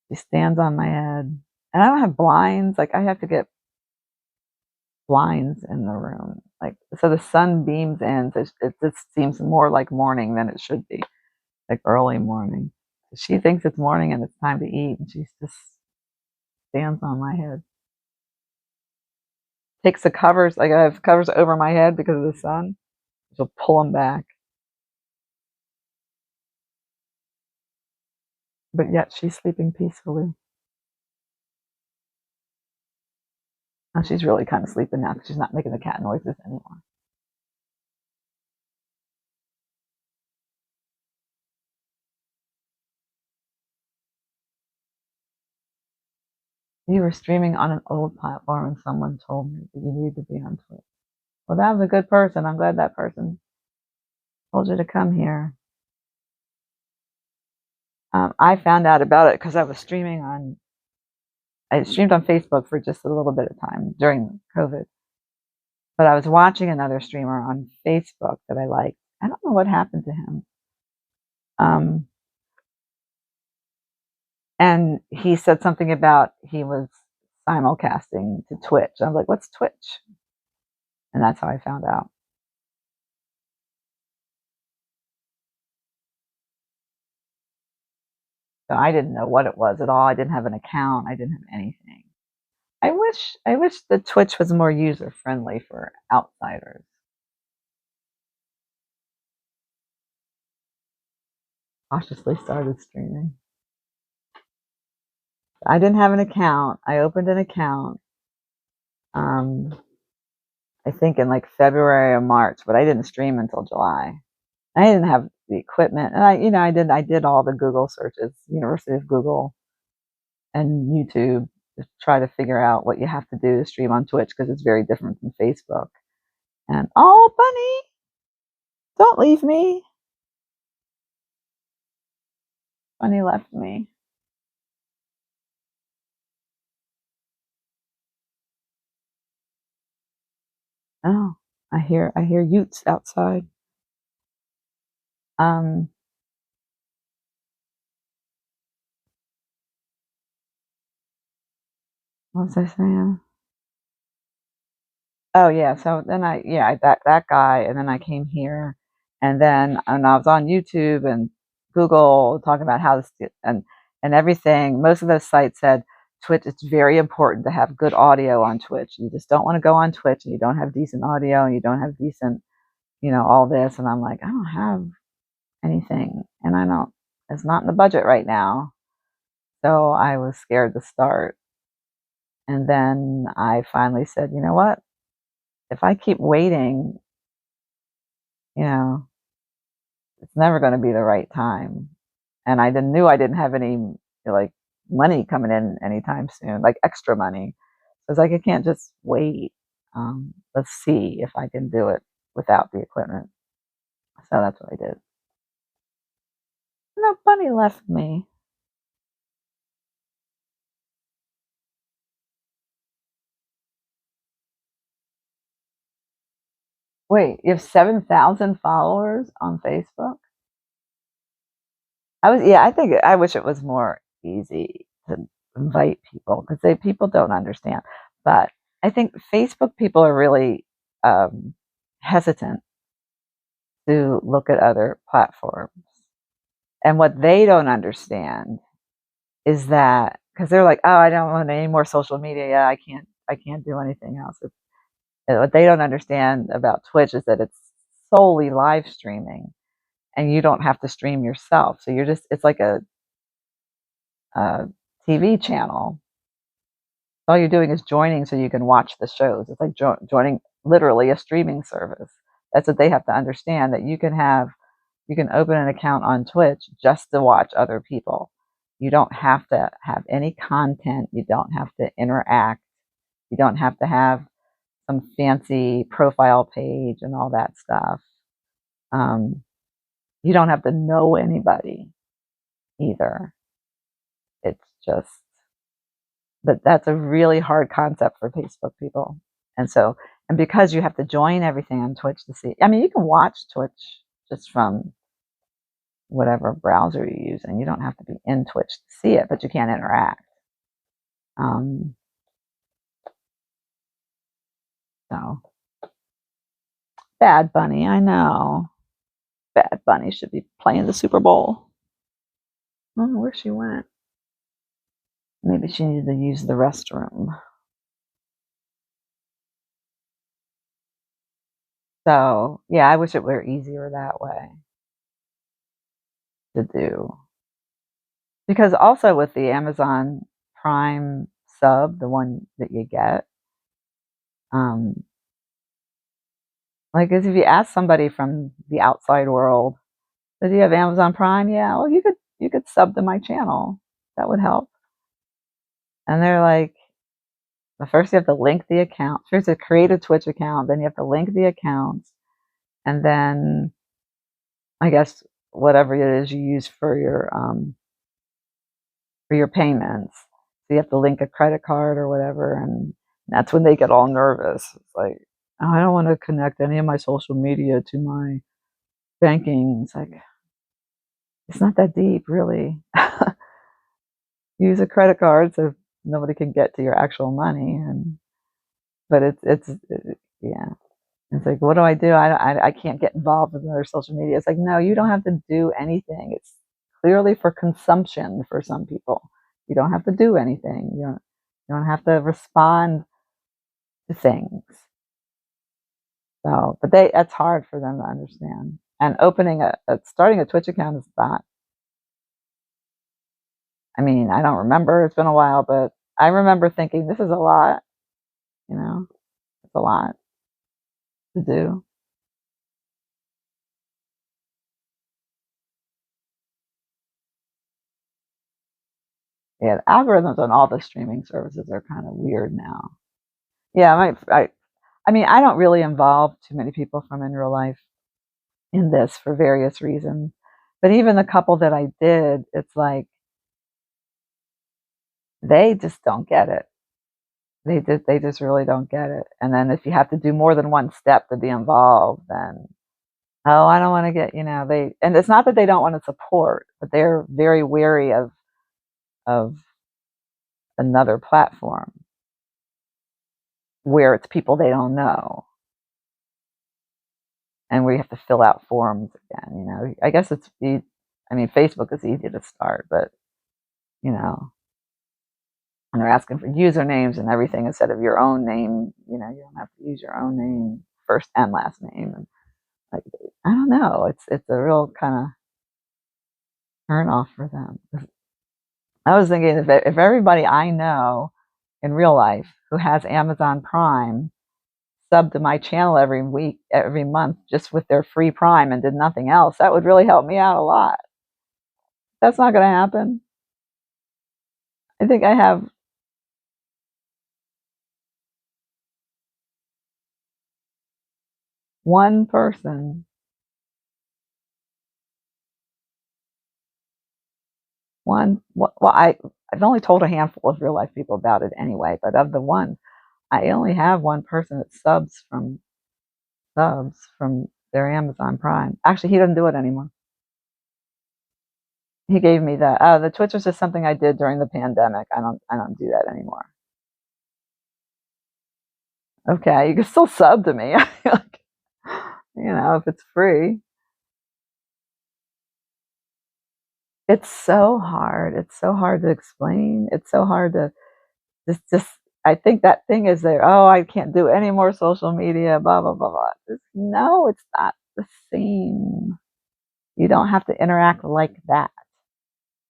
She stands on my head. And I don't have blinds. Like I have to get blinds in the room. Like so the sun beams in, so it just seems more like morning than it should be. Like early morning. She thinks it's morning and it's time to eat, and she just stands on my head. Takes the covers, like I have covers over my head because of the sun. She'll pull them back. But yet she's sleeping peacefully. Now she's really kind of sleeping now because she's not making the cat noises anymore. You were streaming on an old platform and someone told me that you need to be on Twitch. Well, that was a good person. I'm glad that person told you to come here. I found out about it because I streamed on Facebook for just a little bit of time during COVID. But I was watching another streamer on Facebook that I liked. I don't know what happened to him. And he said something about he was simulcasting to Twitch. I was like, what's Twitch? And that's how I found out. So I didn't know what it was at all. I didn't have an account. I didn't have anything. I wish the Twitch was more user friendly for outsiders. Cautiously started streaming. I didn't have an account. I opened an account. I think in like February or March, but I didn't stream until July. I didn't have the equipment, and I did all the Google searches, University of Google and YouTube, to try to figure out what you have to do to stream on Twitch because it's very different from Facebook. And oh, bunny, don't leave me. Bunny left me. Oh, I hear Utes outside. Um, what was I saying? Oh yeah, so then that guy, and then I came here, and I was on YouTube and Google talking about how this and everything. Most of those sites said Twitch, it's very important to have good audio on Twitch. You just don't want to go on Twitch and you don't have decent audio and you don't have decent, all this. And I'm like, I don't have anything, and it's not in the budget right now. So I was scared to start. And then I finally said, you know what? If I keep waiting, you know, it's never going to be the right time. And I knew I didn't have any like money coming in anytime soon, like extra money. So it's like I can't just wait. Let's see if I can do it without the equipment. So that's what I did. No, Bunny left me. Wait, you have 7,000 followers on Facebook? I think I wish it was more easy to invite people because people don't understand. But I think Facebook people are really hesitant to look at other platforms. And what they don't understand is that because they're like, oh, I don't want any more social media. Yeah, I can't do anything else. What they don't understand about Twitch is that it's solely live streaming and you don't have to stream yourself. So it's like a TV channel. All you're doing is joining so you can watch the shows. It's like joining literally a streaming service. That's what they have to understand, that you can open an account on Twitch just to watch other people. You don't have to have any content. You don't have to interact. You don't have to have some fancy profile page and all that stuff. You don't have to know anybody either. It's just, but that's a really hard concept for Facebook people. And because you have to join everything on Twitch to see, I mean, you can watch Twitch just from whatever browser you're using. You don't have to be in Twitch to see it, but you can't interact. So, Bad Bunny, I know. Bad Bunny should be playing the Super Bowl. I don't know where she went. Maybe she needed to use the restroom. So, yeah, I wish it were easier that way to do. Because also with the Amazon Prime sub, the one that you get, like as if you ask somebody from the outside world, does he have Amazon Prime? Yeah, well, you could sub to my channel. That would help. And they're like, well, first you have to link the account. First, to create a Twitch account, then you have to link the accounts, and then I guess whatever it is you use for your payments. So you have to link a credit card or whatever, and that's when they get all nervous. It's like, oh, I don't want to connect any of my social media to my banking. It's like, it's not that deep, really. Use a credit card so nobody can get to your actual money, but yeah. It's like, what do I do? I can't get involved with other social media. It's like, no, you don't have to do anything. It's clearly for consumption for some people. You don't have to do anything. You don't have to respond to things. So, but that's hard for them to understand. And starting a Twitch account is not. I mean, I don't remember. It's been a while, but I remember thinking this is a lot. It's a lot to do. Yeah, the algorithms on all the streaming services are kind of weird now. Yeah, I mean, I don't really involve too many people from in real life in this for various reasons. But even the couple that I did, it's like they just don't get it. They just really don't get it. And then if you have to do more than one step to be involved, then oh, I don't want to get, and it's not that they don't want to support, but they're very wary of another platform where it's people they don't know and where you have to fill out forms again. I guess I mean, Facebook is easy to start, but you know, and they're asking for usernames and everything instead of your own name. You know, you don't have to use your own name, first and last name. And like, I don't know, it's a real kind of turn off for them. I was thinking if everybody I know in real life who has Amazon Prime subbed to my channel every week, every month, just with their free Prime and did nothing else, that would really help me out a lot. That's not going to happen. I think I have one person, I've only told a handful of real life people about it anyway, but of the one, I only have one person that subs from their Amazon Prime. Actually, he doesn't do it anymore. He gave me the Twitch was just something I did during the pandemic. I don't do that anymore. Okay, you can still sub to me. Like, if it's free. It's so hard. It's so hard to explain. It's so hard to just I think that thing is there. Oh, I can't do any more social media, blah blah blah blah. No, it's not the same. You don't have to interact like that.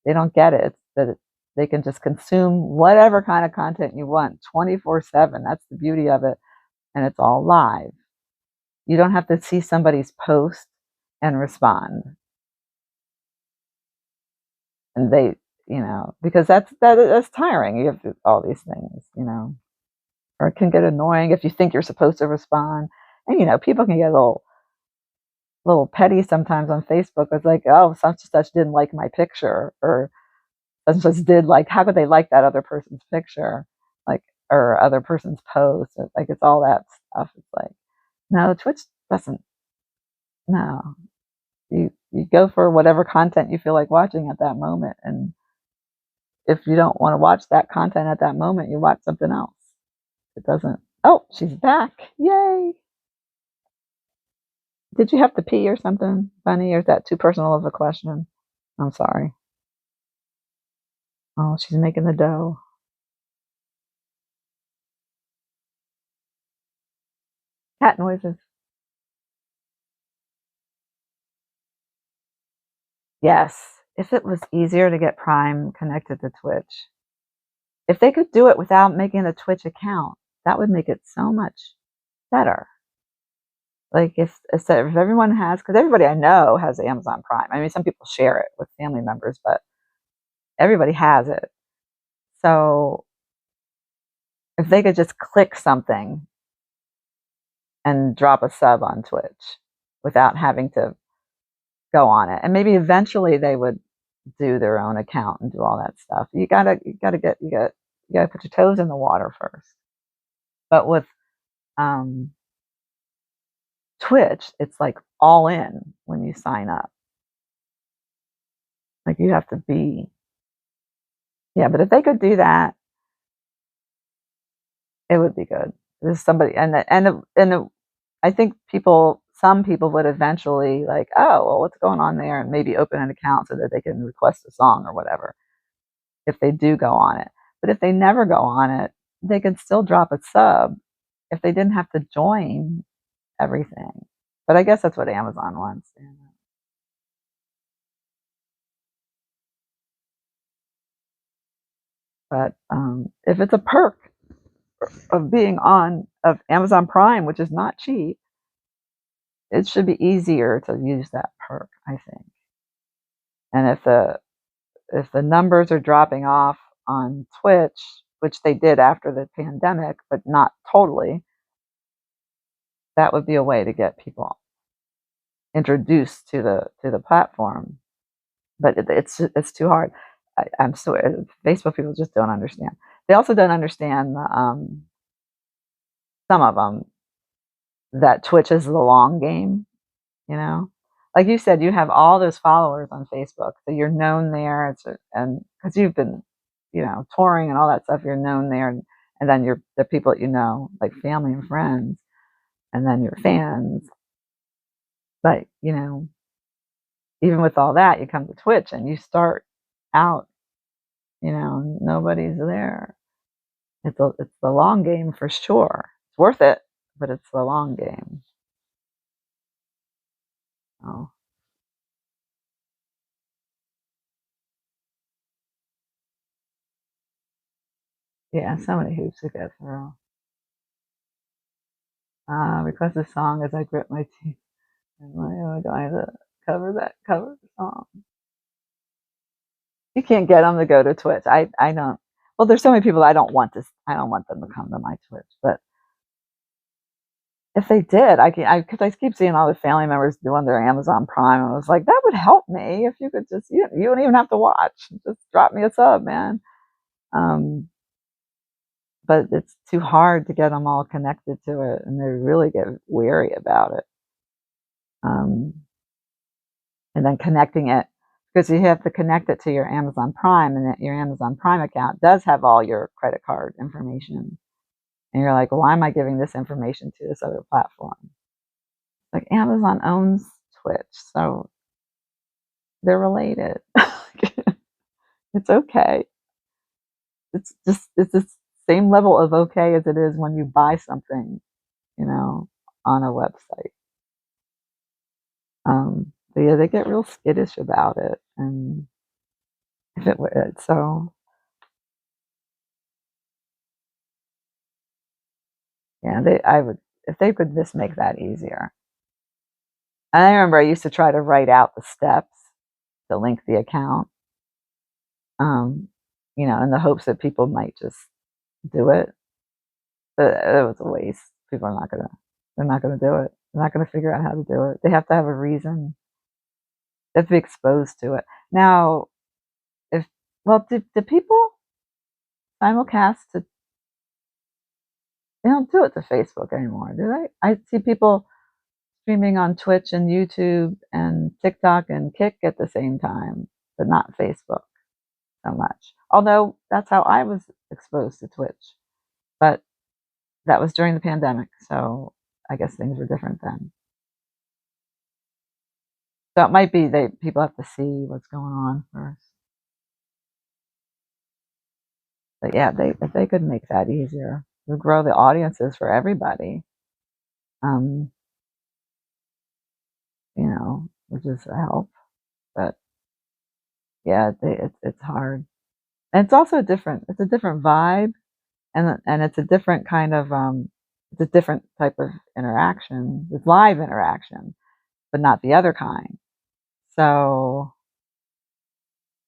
They don't get it. It's that they can just consume whatever kind of content you want 24/7. That's the beauty of it. And it's all live. You don't have to see somebody's post and respond. And because that's tiring. You have all these things, or it can get annoying if you think you're supposed to respond. And people can get a little petty sometimes on Facebook. It's like, oh, such and such didn't like my picture, or such and such did like. How could they like that other person's picture, like, or other person's post? Like, it's all that stuff. It's like, no, Twitch doesn't. No, you go for whatever content you feel like watching at that moment, and if you don't want to watch that content at that moment, you watch something else. It doesn't. Oh, she's back! Yay! Did you have to pee or something, Bunny, or is that too personal of a question? I'm sorry. Oh, she's making the dough. Cat noises. Yes, if it was easier to get Prime connected to Twitch, if they could do it without making a Twitch account, that would make it so much better. Like if everyone has, because everybody I know has Amazon Prime. I mean, some people share it with family members, but everybody has it. So if they could just click something and drop a sub on Twitch without having to go on it, and maybe eventually they would do their own account and do all that stuff. You gotta put your toes in the water first. But with Twitch, it's like all in when you sign up. Like, you have to be, yeah. But if they could do that, it would be good. There's somebody, I think some people would eventually, like, oh, well, what's going on there, and maybe open an account so that they can request a song or whatever if they do go on it. But if they never go on it, they can still drop a sub if they didn't have to join everything. But I guess that's what Amazon wants. But if it's a perk of being of Amazon Prime, which is not cheap, it should be easier to use that perk, I think. And if the numbers are dropping off on Twitch, which they did after the pandemic, but not totally, that would be a way to get people introduced to the platform. But it's too hard. I'm so Facebook people just don't understand. They also don't understand some of them that Twitch is the long game. You know, like you said, you have all those followers on Facebook, so you're known there. And because you've been, touring and all that stuff, you're known there, and then you're the people that like family and friends, and then your fans. But even with all that, you come to Twitch and you start out, nobody's there. It's the long game for sure. It's worth it, but it's the long game. Oh, yeah, so many hoops to get through. Request a song as I grit my teeth. Am I going to cover the song? You can't get them to go to Twitch. I don't. Well, there's so many people I don't want to. I don't want them to come to my Twitch. But if they did, because I keep seeing all the family members doing their Amazon Prime. I was like, that would help me if you could just you don't even have to watch. Just drop me a sub, man. Um, but it's too hard to get them all connected to it, and they really get weary about it. Um, and then connecting it because you have to connect it to your Amazon Prime, and your Amazon Prime account does have all your credit card information. And you're like, well, why am I giving this information to this other platform? Like Amazon owns Twitch, so they're related. It's okay. It's the same level of okay as it is when you buy something, you know, on a website. But yeah, they get real skittish about it, and if it would, so yeah, I would if they could just make that easier. And I remember I used to try to write out the steps to link the account, um, in the hopes that people might just do it. But it was a waste. People are not gonna, they're not gonna do it. They're not gonna figure out how to do it. They have to have a reason. They have to be exposed to it. Now, if well, do people simulcast to? They don't do it to Facebook anymore, do they? I see people streaming on Twitch and YouTube and TikTok and Kick at the same time, but not Facebook so much. Although that's how I was exposed to Twitch, but that was during the pandemic, so I guess things were different then. So it might be they people have to see what's going on first. But yeah, they if they could make that easier, it would grow the audiences for everybody. Um, which is a help. But yeah, it's hard, and it's also different. It's a different vibe, and it's a different kind of it's a different type of interaction. It's live interaction, but not the other kind. So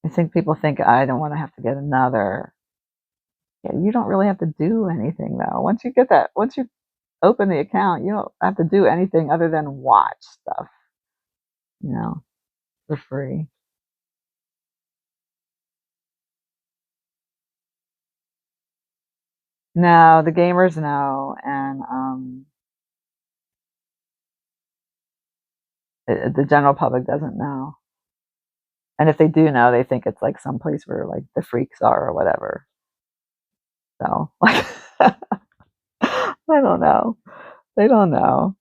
I think people think I don't want to have to get another. Yeah, you don't really have to do anything though. Once you open the account, you don't have to do anything other than watch stuff, you know, for free. No, the gamers know, and the general public doesn't know. And if they do know, they think it's like some place where like the freaks are or whatever. So, like, I don't know. They don't know.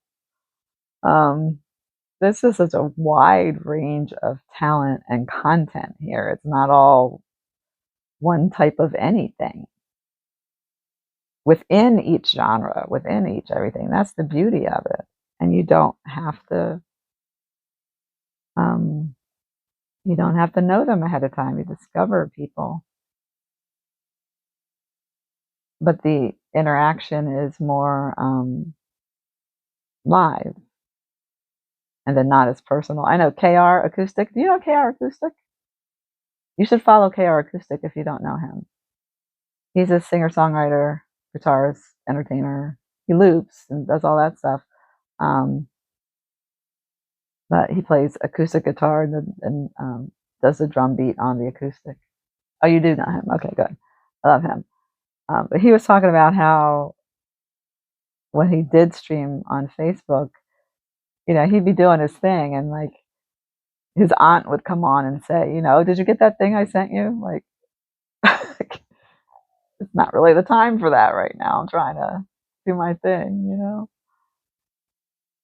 Um, this is such a wide range of talent and content here. It's not all one type of anything within each genre, within each everything. That's the beauty of it. And um, you don't have to know them ahead of time. You discover people, but the interaction is more live and then not as personal. I know KR Acoustic. Do you know KR Acoustic? You should follow KR Acoustic if you don't know him. He's a singer songwriter, guitarist, entertainer. He loops and does all that stuff. Um, but he plays acoustic guitar and does the drum beat on the acoustic. Oh, you do know him? Okay, good. I love him. But he was talking about how when he did stream on Facebook, he'd be doing his thing, and like his aunt would come on and say, did you get that thing I sent you? Like, it's not really the time for that right now. I'm trying to do my thing.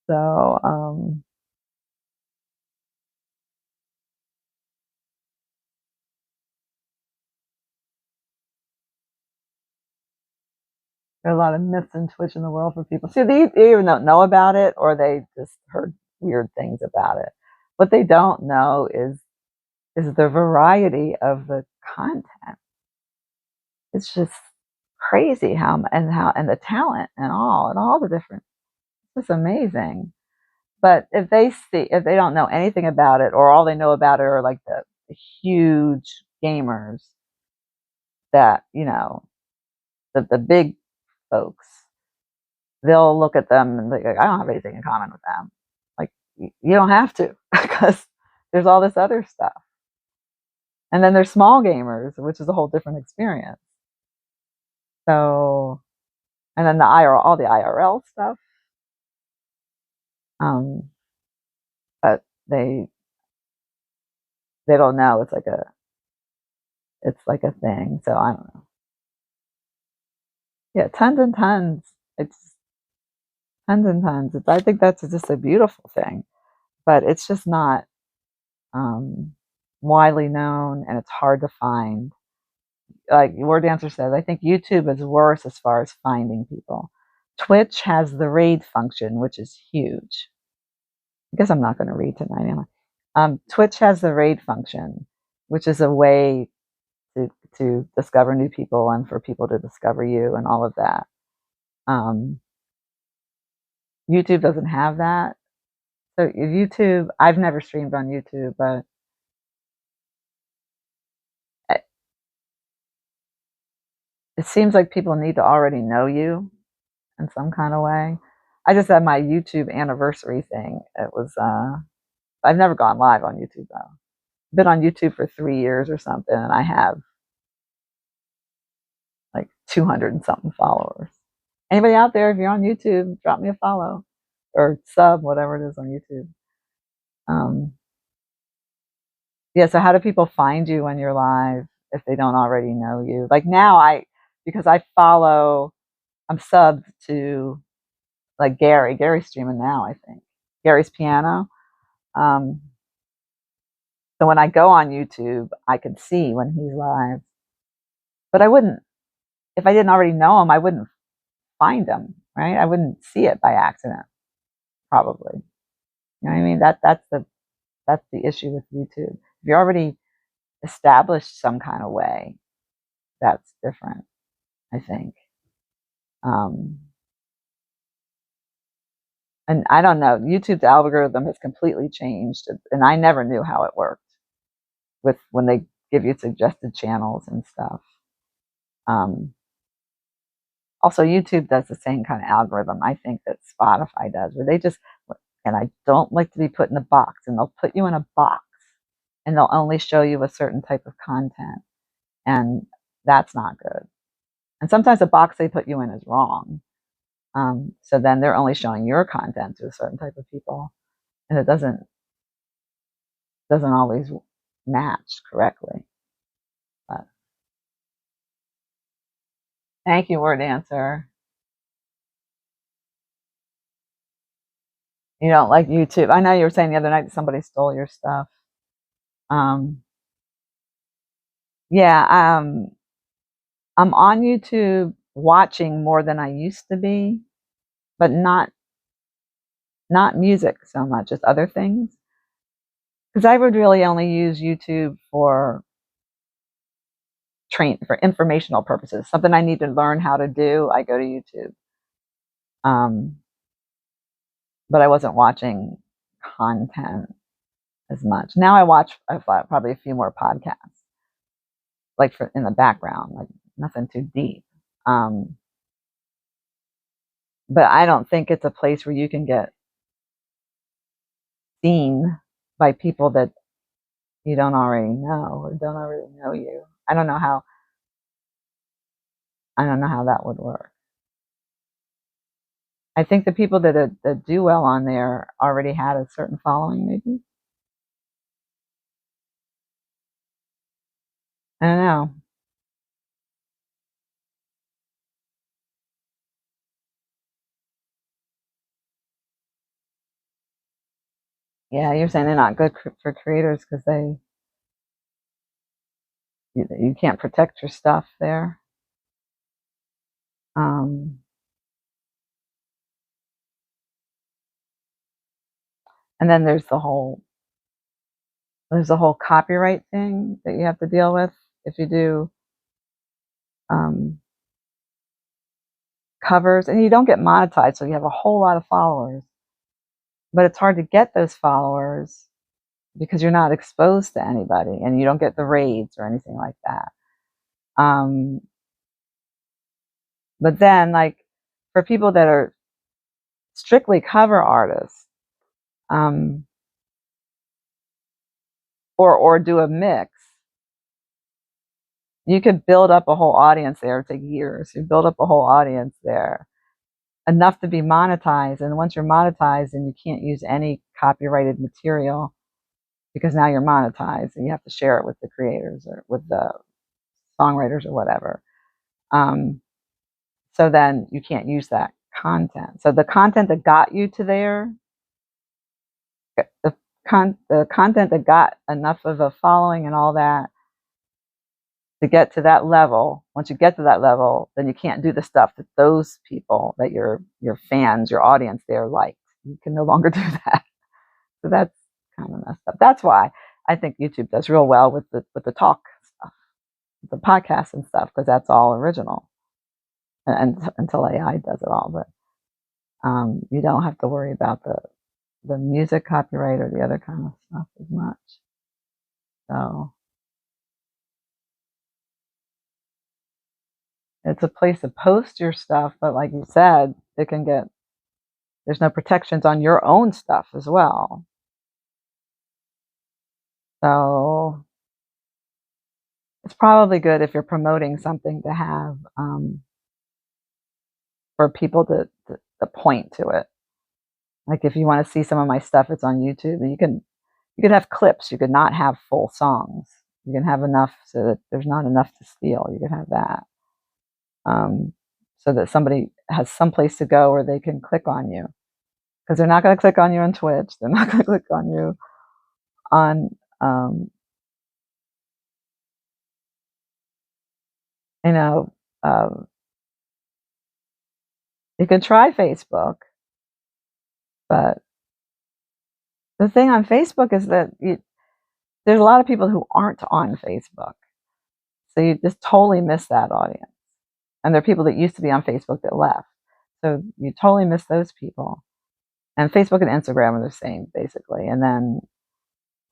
So, There are a lot of myths in Twitch in the world for people. See, they even don't know about it, or they just heard weird things about it. What they don't know is the variety of the content. It's just crazy and the talent and all the different. It's just amazing. But if they don't know anything about it, or all they know about it are like the huge gamers that the big folks, they'll look at them and like, I don't have anything in common with them. Like, you don't have to, because there's all this other stuff. And then there's small gamers, which is a whole different experience. So, and then all the IRL stuff. Um, but they don't know it's like a thing. So I don't know. Yeah, tons and tons. It's tons and tons. I think that's just a beautiful thing, but it's just not um, widely known, and it's hard to find. Like Word Dancer says, I think YouTube is worse as far as finding people. Twitch has the raid function, which is huge. I guess I'm not going to read tonight, am I? Twitch has the raid function, which is a way to discover new people and for people to discover you and all of that. YouTube doesn't have that. So YouTube, I've never streamed on YouTube, but it seems like people need to already know you in some kind of way. I just had my YouTube anniversary thing. It was I've never gone live on YouTube though. Been on YouTube for 3 years or something, and I have like 200 and something followers. Anybody out there, if you're on YouTube, drop me a follow or sub, whatever it is on YouTube. Yeah, so how do people find you when you're live if they don't already know you? Like now, because I'm subbed to like Gary's streaming now, I think. Gary's Piano. Um, so when I go on YouTube, I can see when he's live. But I wouldn't, if I didn't already know him, I wouldn't find him, right? I wouldn't see it by accident, probably. You know what I mean? That's the issue with YouTube. If you're already established some kind of way, that's different, I think. Um, and I don't know, YouTube's algorithm has completely changed, and I never knew how it worked with when they give you suggested channels and stuff. Also, YouTube does the same kind of algorithm, I think, that Spotify does, where they just, and I don't like to be put in a box, and they'll put you in a box, and they'll only show you a certain type of content, and that's not good. And sometimes the box they put you in is wrong. So then they're only showing your content to a certain type of people, and it doesn't always match correctly. But thank you, Word Answer. You don't like YouTube. I know you were saying the other night that somebody stole your stuff. Yeah, I'm on YouTube watching more than I used to be, but not music so much as other things. Because I would really only use YouTube for informational purposes. Something I need to learn how to do, I go to YouTube. But I wasn't watching content as much. Now I watch probably a few more podcasts, like in the background, like nothing too deep. But I don't think it's a place where you can get seen by people that you don't already know or don't already know you. I don't know how that would work. I think the people that do well on there already had a certain following, maybe. I don't know. Yeah, you're saying they're not good for creators because you can't protect your stuff there. Um, and then there's the whole copyright thing that you have to deal with if you do um, covers, and you don't get monetized, so you have a whole lot of followers, but it's hard to get those followers because you're not exposed to anybody and you don't get the raids or anything like that. Um, but then, like, for people that are strictly cover artists, um, or do a mix, you could build up a whole audience there. It'd take years. You build up a whole audience there, enough to be monetized. And once you're monetized, then you can't use any copyrighted material because now you're monetized and you have to share it with the creators or with the songwriters or whatever. Um, so then you can't use that content. So the content that got you to there, the content that got enough of a following and all that to get to that level, once you get to that level, then you can't do the stuff that those people, that your fans, your audience there liked. You can no longer do that. So that's kind of messed up. That's why I think YouTube does real well with the talk stuff, the podcasts and stuff, because that's all original, and until AI does it all. But you don't have to worry about the music copyright or the other kind of stuff as much. So it's a place to post your stuff, but like you said, there's no protections on your own stuff as well. So it's probably good if you're promoting something to have for people to point to it. Like if you want to see some of my stuff, it's on YouTube, and you could have clips. You could not have full songs. You can have enough so that there's not enough to steal. You can have that, so that somebody has some place to go where they can click on you, because they're not going to click on you on Twitch. They're not going to click on you on you know um, you can try Facebook, but the thing on Facebook is that there's a lot of people who aren't on Facebook, so you just totally miss that audience. And there are people that used to be on Facebook that left, so you totally miss those people. And Facebook and Instagram are the same basically. And then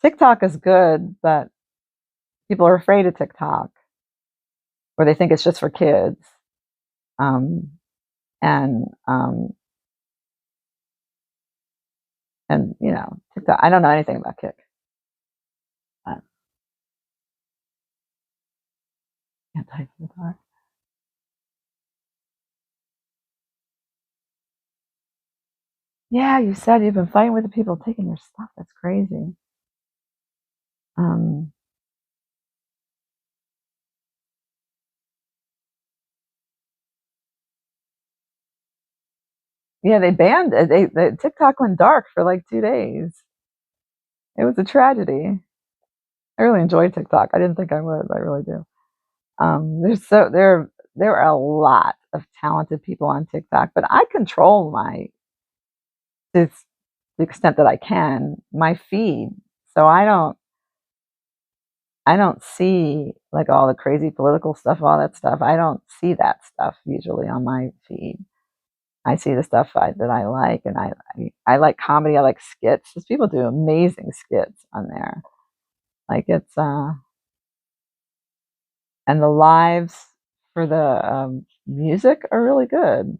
TikTok is good, but people are afraid of TikTok, or they think it's just for kids. Um, and TikTok. I don't know anything about Kick. I can't type in the dark. Yeah, you said you've been fighting with the people taking your stuff. That's crazy. Um, yeah, they banned it. TikTok went dark for like 2 days. It was a tragedy. I really enjoyed TikTok. I didn't think I would, but I really do. There are a lot of talented people on TikTok, but I control to the extent that I can, my feed. So I don't see like all the crazy political stuff, all that stuff. I don't see that stuff usually on my feed. I see the stuff that I like, and I like comedy. I like skits. These people do amazing skits on there. Like it's and the lives for the music are really good.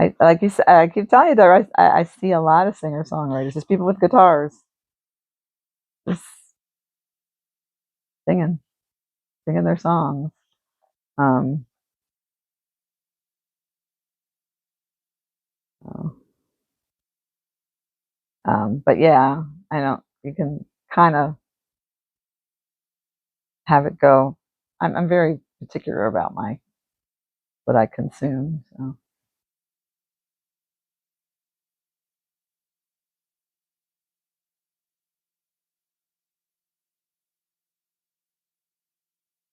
I like you said, I keep telling you that I see a lot of singer songwriters, just people with guitars, just singing, singing their songs. Um, so, but yeah, I don't. You can kind of have it go. I'm very particular about my what I consume. So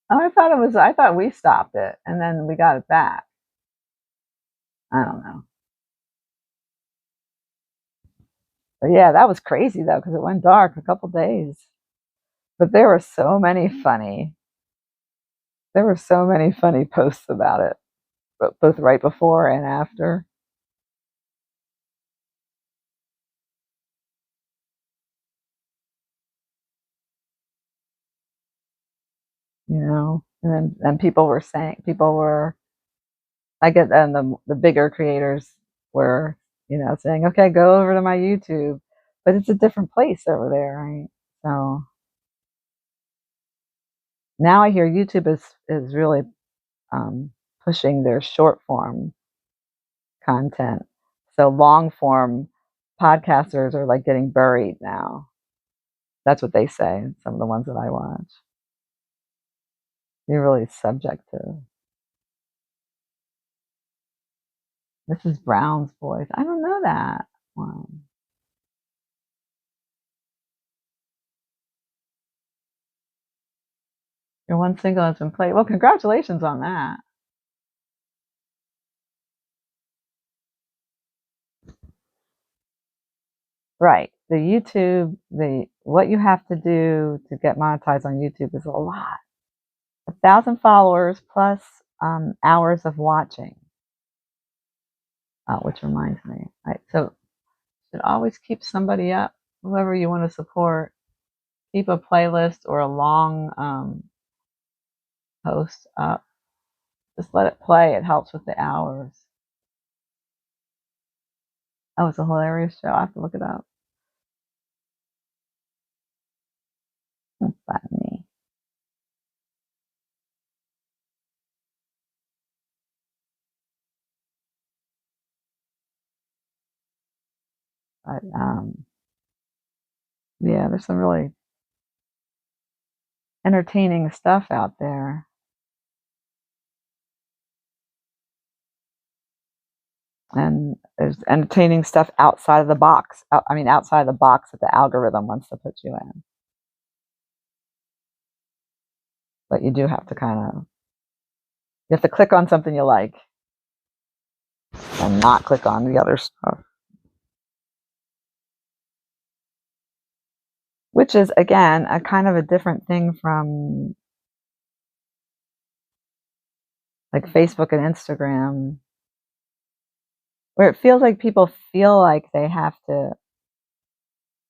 Oh, I thought we stopped it and then we got it back. I don't know. But yeah, that was crazy though, because it went dark a couple days. But there were so many funny posts about it, but both right before and after, you know. And people were, I get, and the bigger creators were, saying, okay, go over to my YouTube, but it's a different place over there, right? So now I hear YouTube is really pushing their short form content. So long form podcasters are like getting buried now. That's what they say. Some of the ones that I watch, you're really subject to Mrs. Brown's voice. I don't know that one. Your one single has been played. Well, congratulations on that. Right. The what you have to do to get monetized on YouTube is a lot. 1,000 followers plus hours of watching. Which reminds me, right? So should always keep somebody up, whoever you want to support. Keep a playlist or a long post up. Just let it play. It helps with the hours. Oh, it's a hilarious show. I have to look it up. Funny. But yeah, there's some really entertaining stuff out there. And there's entertaining stuff outside of the box. I mean, outside of the box that the algorithm wants to put you in. But you do have to you have to click on something you like and not click on the other stuff. Which is, again, a kind of a different thing from like Facebook and Instagram, where it feels like people feel like they have to.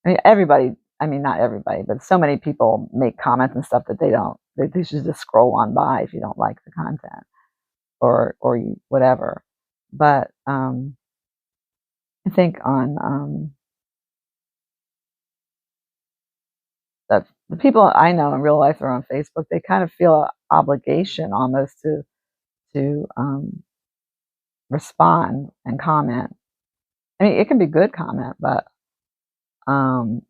I mean, everybody, I mean, not everybody, but so many people make comments and stuff that they should just scroll on by if you don't like the content or whatever. But I think on the people I know in real life that are on Facebook, they kind of feel an obligation almost to respond and comment. I mean, it can be good comment, but um,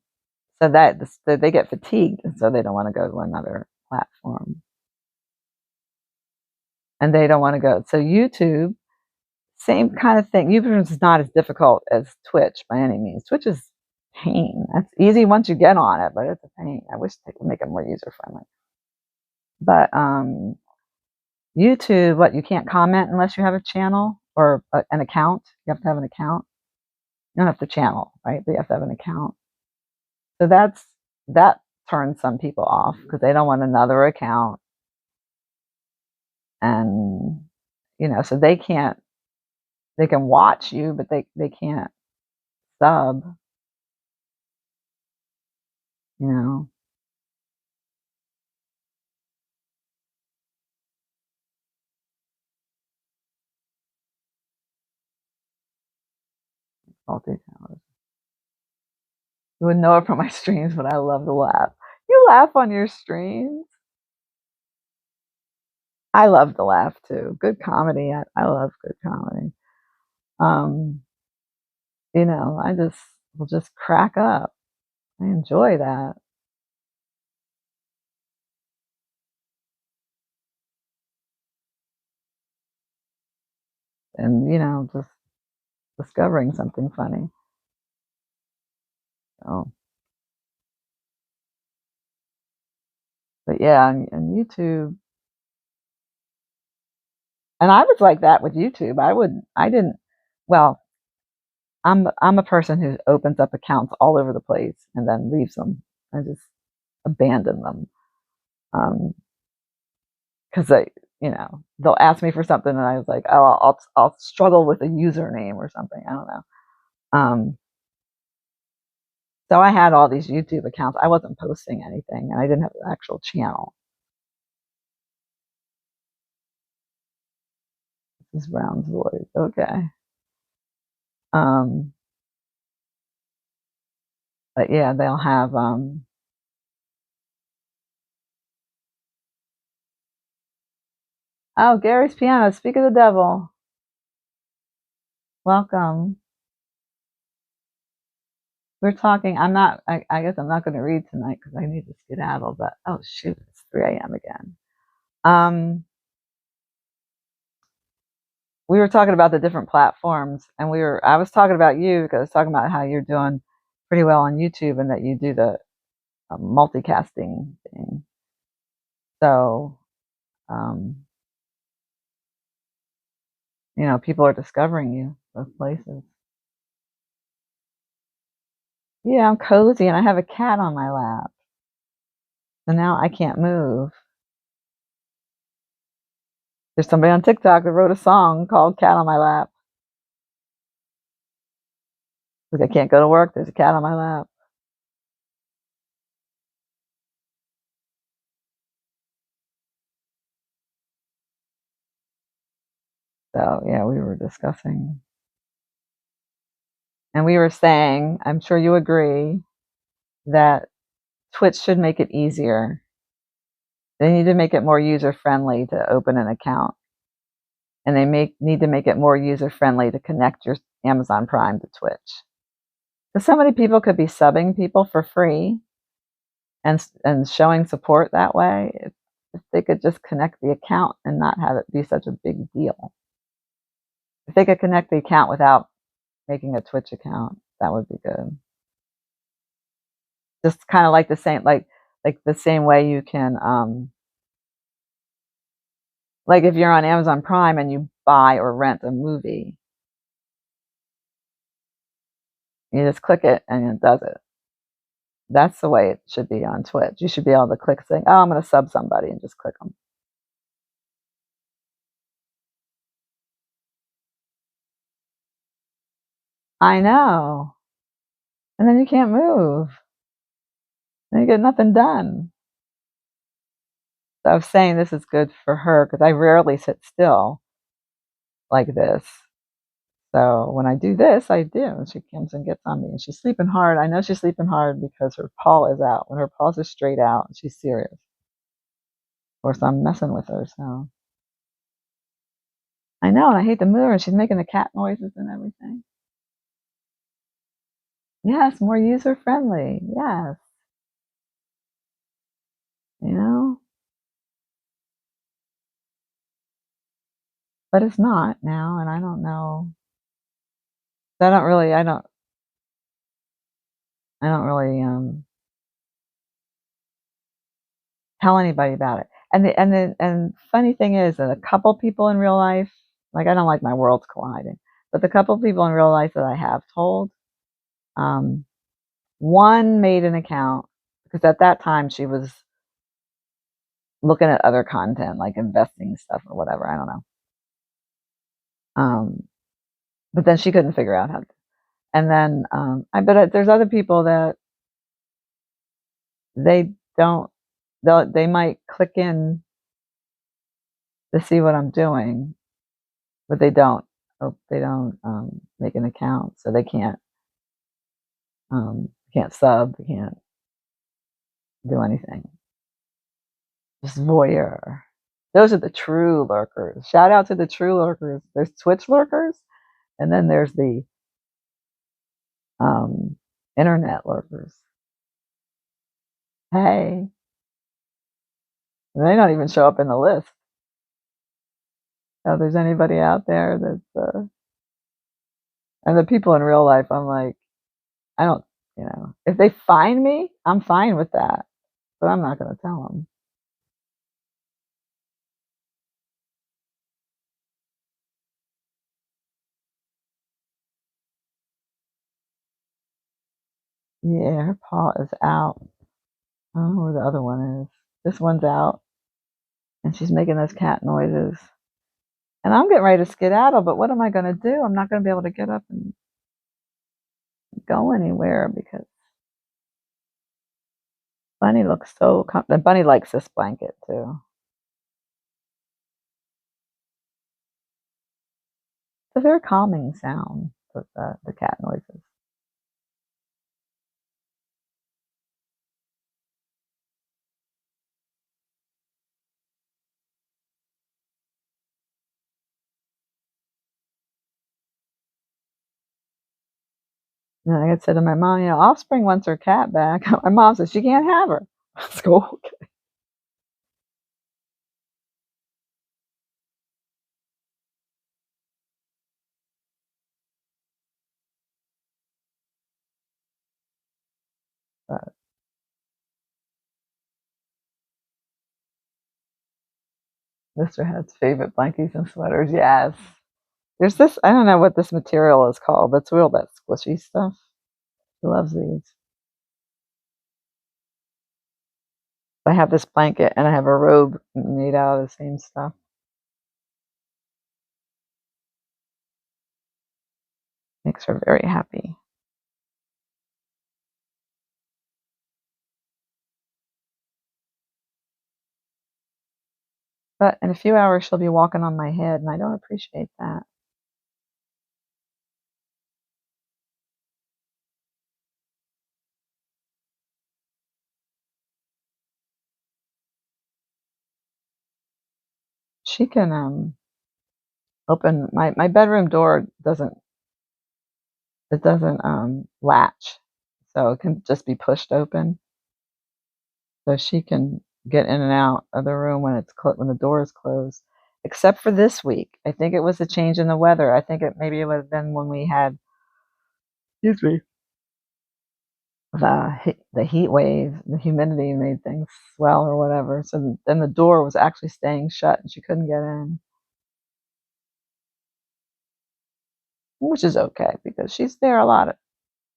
so that they get fatigued, and so they don't want to go to another platform, and they don't want to go. So YouTube, same kind of thing. YouTube is not as difficult as Twitch by any means. Twitch is pain. That's easy once you get on it, but it's a pain. I wish they could make it more user friendly. But YouTube, what, you can't comment unless you have a channel or an account. You have to have an account. You don't have to channel, right? But you have to have an account. So that turns some people off because they don't want another account, and so they can't. They can watch you, but they can't sub. You know, multi towers. You wouldn't know it from my streams, but I love to laugh. You laugh on your streams. I love to laugh too. Good comedy. I love good comedy. Um, I just will just crack up. I enjoy that. And just discovering something funny. So, but yeah, on YouTube, And I was like that with YouTube. I didn't, well, I'm a person who opens up accounts all over the place and then leaves them. I just abandon them. Because they'll ask me for something and I was like, oh, I'll struggle with a username or something. I don't know. So I had all these YouTube accounts. I wasn't posting anything and I didn't have an actual channel. This is Brown's voice. Okay. But yeah, they'll have oh, Gary's piano, speak of the devil. Welcome. We're talking. I guess I'm not going to read tonight because I need to skedaddle, but oh shoot, it's 3 a.m. again. We were talking about the different platforms and I was talking about you because I was talking about how you're doing pretty well on YouTube and that you do the multicasting thing. So, people are discovering you those places. Yeah, I'm cozy and I have a cat on my lap. So now I can't move. There's somebody on TikTok that wrote a song called Cat on My Lap. Like I can't go to work, there's a cat on my lap. So yeah, we were discussing. And we were saying, I'm sure you agree, that Twitch should make it easier. They need to make it more user-friendly to open an account. And they need to make it more user-friendly to connect your Amazon Prime to Twitch. Because so many people could be subbing people for free and showing support that way. If they could just connect the account and not have it be such a big deal. If they could connect the account without making a Twitch account, that would be good. Just kind of like the same way you can like if you're on Amazon Prime and you buy or rent a movie, you just click it and it does it. That's the way it should be on Twitch. You should be able to click saying, oh, I'm going to sub somebody and just click them. I know. And then you can't move. And you get nothing done. So I was saying this is good for her because I rarely sit still like this. So when I do this, I do. She comes and gets on me and she's sleeping hard. I know she's sleeping hard because her paw is out. When her paws are straight out, she's serious. Of course, I'm messing with her, so. I know, and I hate to move her, and she's making the cat noises and everything. Yes, more user-friendly. Yes. You know? But it's not now, and I don't know. I don't really tell anybody about it. And funny thing is that a couple people in real life, like I don't like my worlds colliding, but the couple people in real life that I have told, one made an account because at that time she was looking at other content like investing stuff or whatever. I don't know. But then she couldn't figure out how to. And then I bet there's other people that they don't. They might click in to see what I'm doing, but they don't. They don't make an account, so they can't sub, they can't do anything. Just voyeur. Those are the true lurkers. Shout out to the true lurkers. There's Twitch lurkers, and then there's the internet lurkers. Hey, and they don't even show up in the list. So if there's anybody out there that's and the people in real life, I'm like, I don't, if they find me, I'm fine with that, but I'm not going to tell them. Yeah, her paw is out. I don't know where the other one is. This one's out, and she's making those cat noises. And I'm getting ready to skedaddle, but what am I going to do? I'm not going to be able to get up and go anywhere because Bunny looks so and Bunny likes this blanket too. It's a very calming sound with the cat noises. And I said to my mom, Offspring wants her cat back. My mom says she can't have her. Let's go. Okay. But Mr. Head's favorite blankies and sweaters. Yes. There's this, I don't know what this material is called, but it's real, that squishy stuff. He loves these. I have this blanket and I have a robe made out of the same stuff. Makes her very happy. But in a few hours, she'll be walking on my head, and I don't appreciate that. She can open my bedroom door doesn't latch, so it can just be pushed open, so she can get in and out of the room when when the door is closed. Except for this week, I think it was a change in the weather. I think maybe it would have been when we had, excuse me, the heat wave, the humidity made things swell or whatever. So then the door was actually staying shut and she couldn't get in, which is okay because she's there a lot.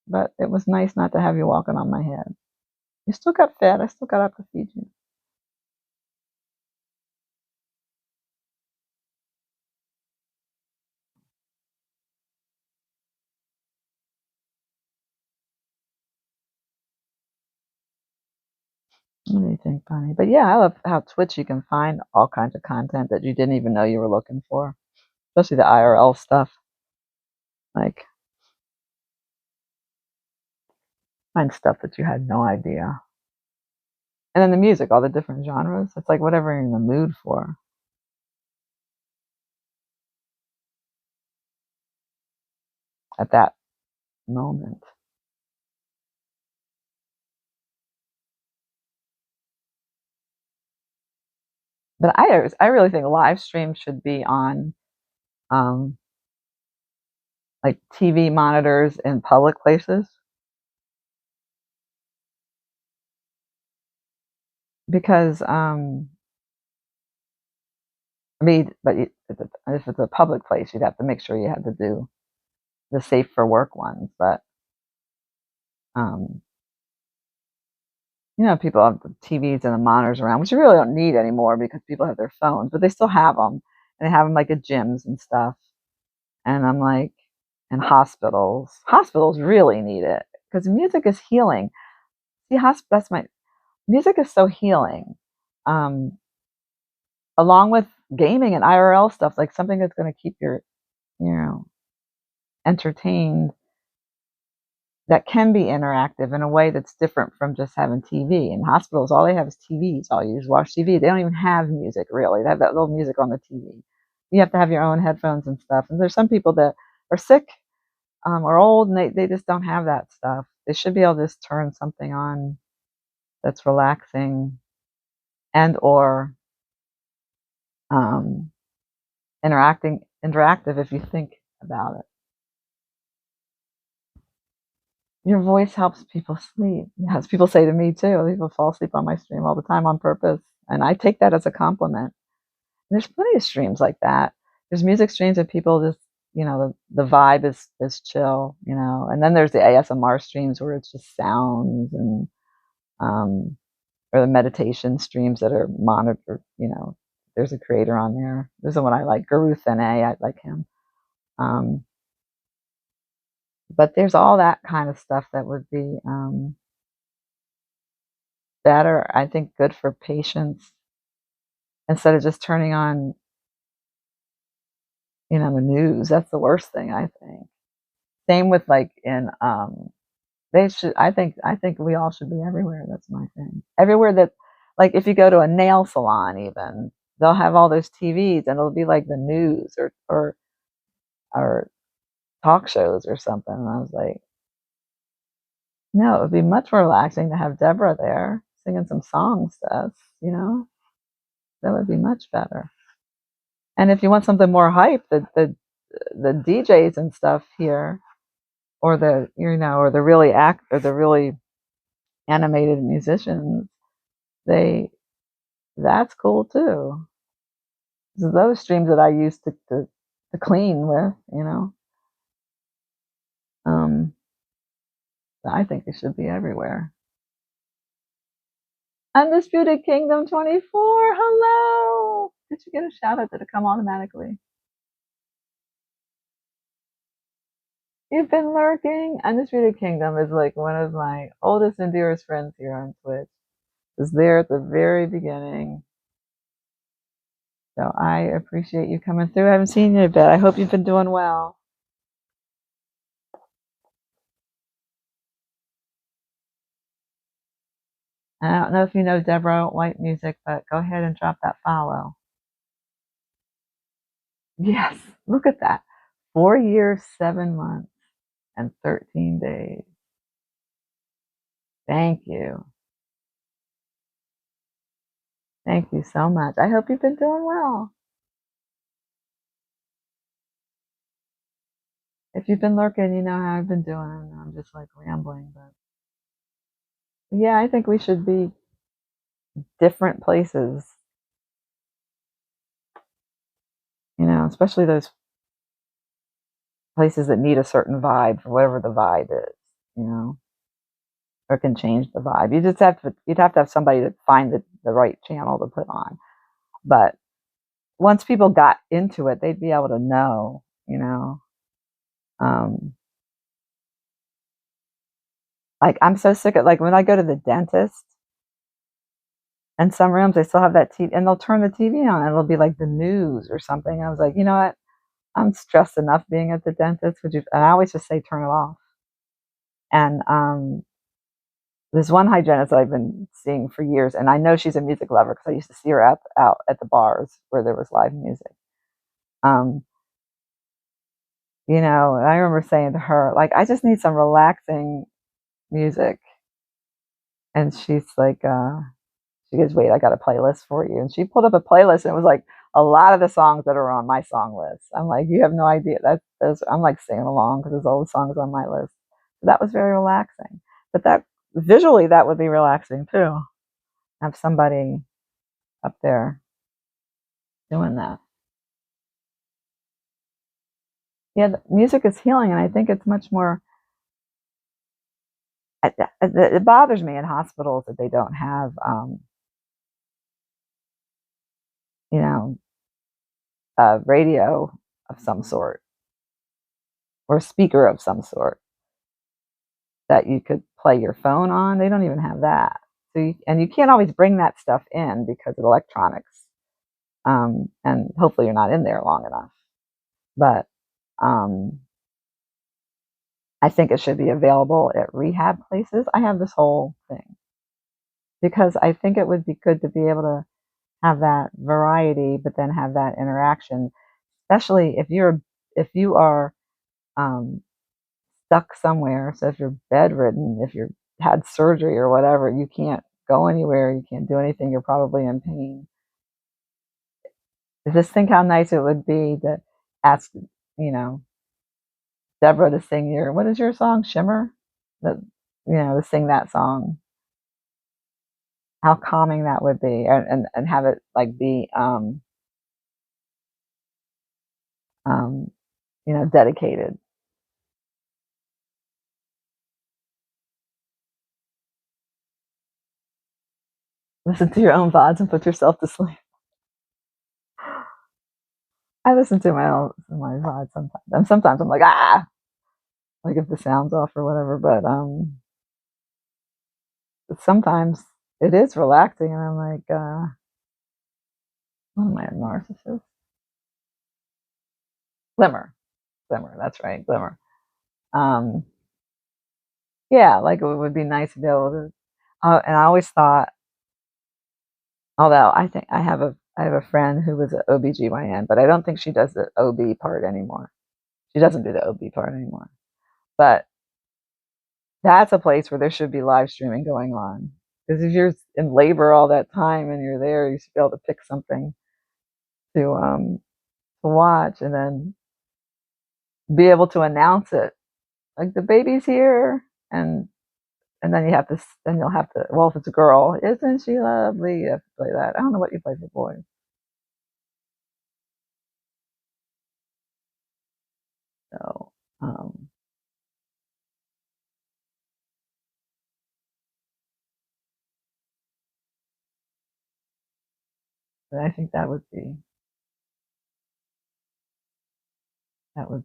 But it was nice not to have you walking on my head. You still got fed. I still got up to feed you. What do you think, Bunny? But yeah, I love how Twitch you can find all kinds of content that you didn't even know you were looking for, especially the IRL stuff. Like, find stuff that you had no idea. And then the music, all the different genres. It's like whatever you're in the mood for at that moment. But I really think live streams should be on um, like TV monitors in public places because I mean, but if it's a public place, you'd have to make sure you had to do the safe for work ones. But um, people have the TVs and the monitors around, which you really don't need anymore because people have their phones, but they still have them, and they have them like at gyms and stuff. And I'm like, and hospitals really need it because music is healing. See, that's my music is so healing. Um, Along with gaming and IRL stuff, like something that's going to keep you know, entertained that can be interactive in a way that's different from just having TV. In hospitals, all they have is TVs. All you do is watch TV. They don't even have music, really. They have that little music on the TV. You have to have your own headphones and stuff. And there's some people that are sick or old, and they just don't have that stuff. They should be able to just turn something on that's relaxing and or um, interactive if you think about it. Your voice helps people sleep. Yes, people say to me too. People fall asleep on my stream all the time on purpose, and I take that as a compliment. And there's plenty of streams like that. There's music streams that people just the vibe is chill, and then there's the ASMR streams where it's just sounds and or the meditation streams that are monitored. There's a creator on there. There's the one I like, Guru Thene. I like him. Um, but there's all that kind of stuff that would be better, I think, good for patients instead of just turning on, the news. That's the worst thing, I think. Same with like in they should I think we all should be everywhere. That's my thing. Everywhere that, like, if you go to a nail salon even, they'll have all those TVs and it'll be like the news or talk shows or something. And I was like, no, it would be much more relaxing to have Deborah there singing some songs to us, that would be much better. And if you want something more hype, the DJs and stuff here, or the really animated musicians, they that's cool too. So those streams that I used to clean with, um, I think it should be everywhere. Undisputed Kingdom 24, hello! Did you get a shout out? Did it come automatically? You've been lurking. Undisputed Kingdom is like one of my oldest and dearest friends here on Twitch. Was there at the very beginning. So I appreciate you coming through. I haven't seen you in a bit. I hope you've been doing well. I don't know if you know Deborah White Music, but go ahead and drop that follow. Yes, look at that. 4 years, 7 months, and 13 days. Thank you. Thank you so much. I hope you've been doing well. If you've been lurking, you know how I've been doing. I'm just like rambling, but yeah, I think we should be different places, especially those places that need a certain vibe for whatever the vibe is, or can change the vibe. You'd have to have somebody to find the right channel to put on. But once people got into it, they'd be able to know, like, I'm so sick of, like, when I go to the dentist, and some rooms they still have that TV, and they'll turn the TV on and it'll be like the news or something. I was like, you know what? I'm stressed enough being at the dentist. And I always just say turn it off. And there's one hygienist that I've been seeing for years, and I know she's a music lover because I used to see her out at the bars where there was live music. Um, and I remember saying to her, like, I just need some relaxing music. And she's like, she goes, wait, I got a playlist for you. And she pulled up a playlist, and it was like a lot of the songs that are on my song list. I'm like, you have no idea. I'm like singing along because there's all the songs on my list. So that was very relaxing. But that visually, that would be relaxing too. Have somebody up there doing that. Yeah, the music is healing, and I think it's much more. It bothers me in hospitals that they don't have, a radio of some sort or a speaker of some sort that you could play your phone on. They don't even have that. And you can't always bring that stuff in because of electronics. And hopefully you're not in there long enough. But I think it should be available at rehab places. I have this whole thing because I think it would be good to be able to have that variety, but then have that interaction, especially if you are stuck somewhere. So if you're bedridden, if you had surgery or whatever, you can't go anywhere, you can't do anything, you're probably in pain. Just think how nice it would be to ask, Deborah to sing what is your song, Shimmer? That, to sing that song. How calming that would be, and have it like be um dedicated. Listen to your own VODs and put yourself to sleep. I listen to my VODs sometimes, and sometimes I'm like like if the sound's off or whatever. But sometimes it is relaxing, and I'm like, what am I, a narcissist? Glimmer, Glimmer. That's right, Glimmer. Um, yeah, like it would be nice to be able to. And I always thought, although I think I have a friend who was an OBGYN, but I don't think she does the OB part anymore. She doesn't do the OB part anymore. But that's a place where there should be live streaming going on. Because if you're in labor all that time and you're there, you should be able to pick something to watch and then be able to announce it. Like the baby's here, and then you'll have to. Well, if it's a girl, isn't she lovely? You have to play that. I don't know what you play for boys. So, but I think that would be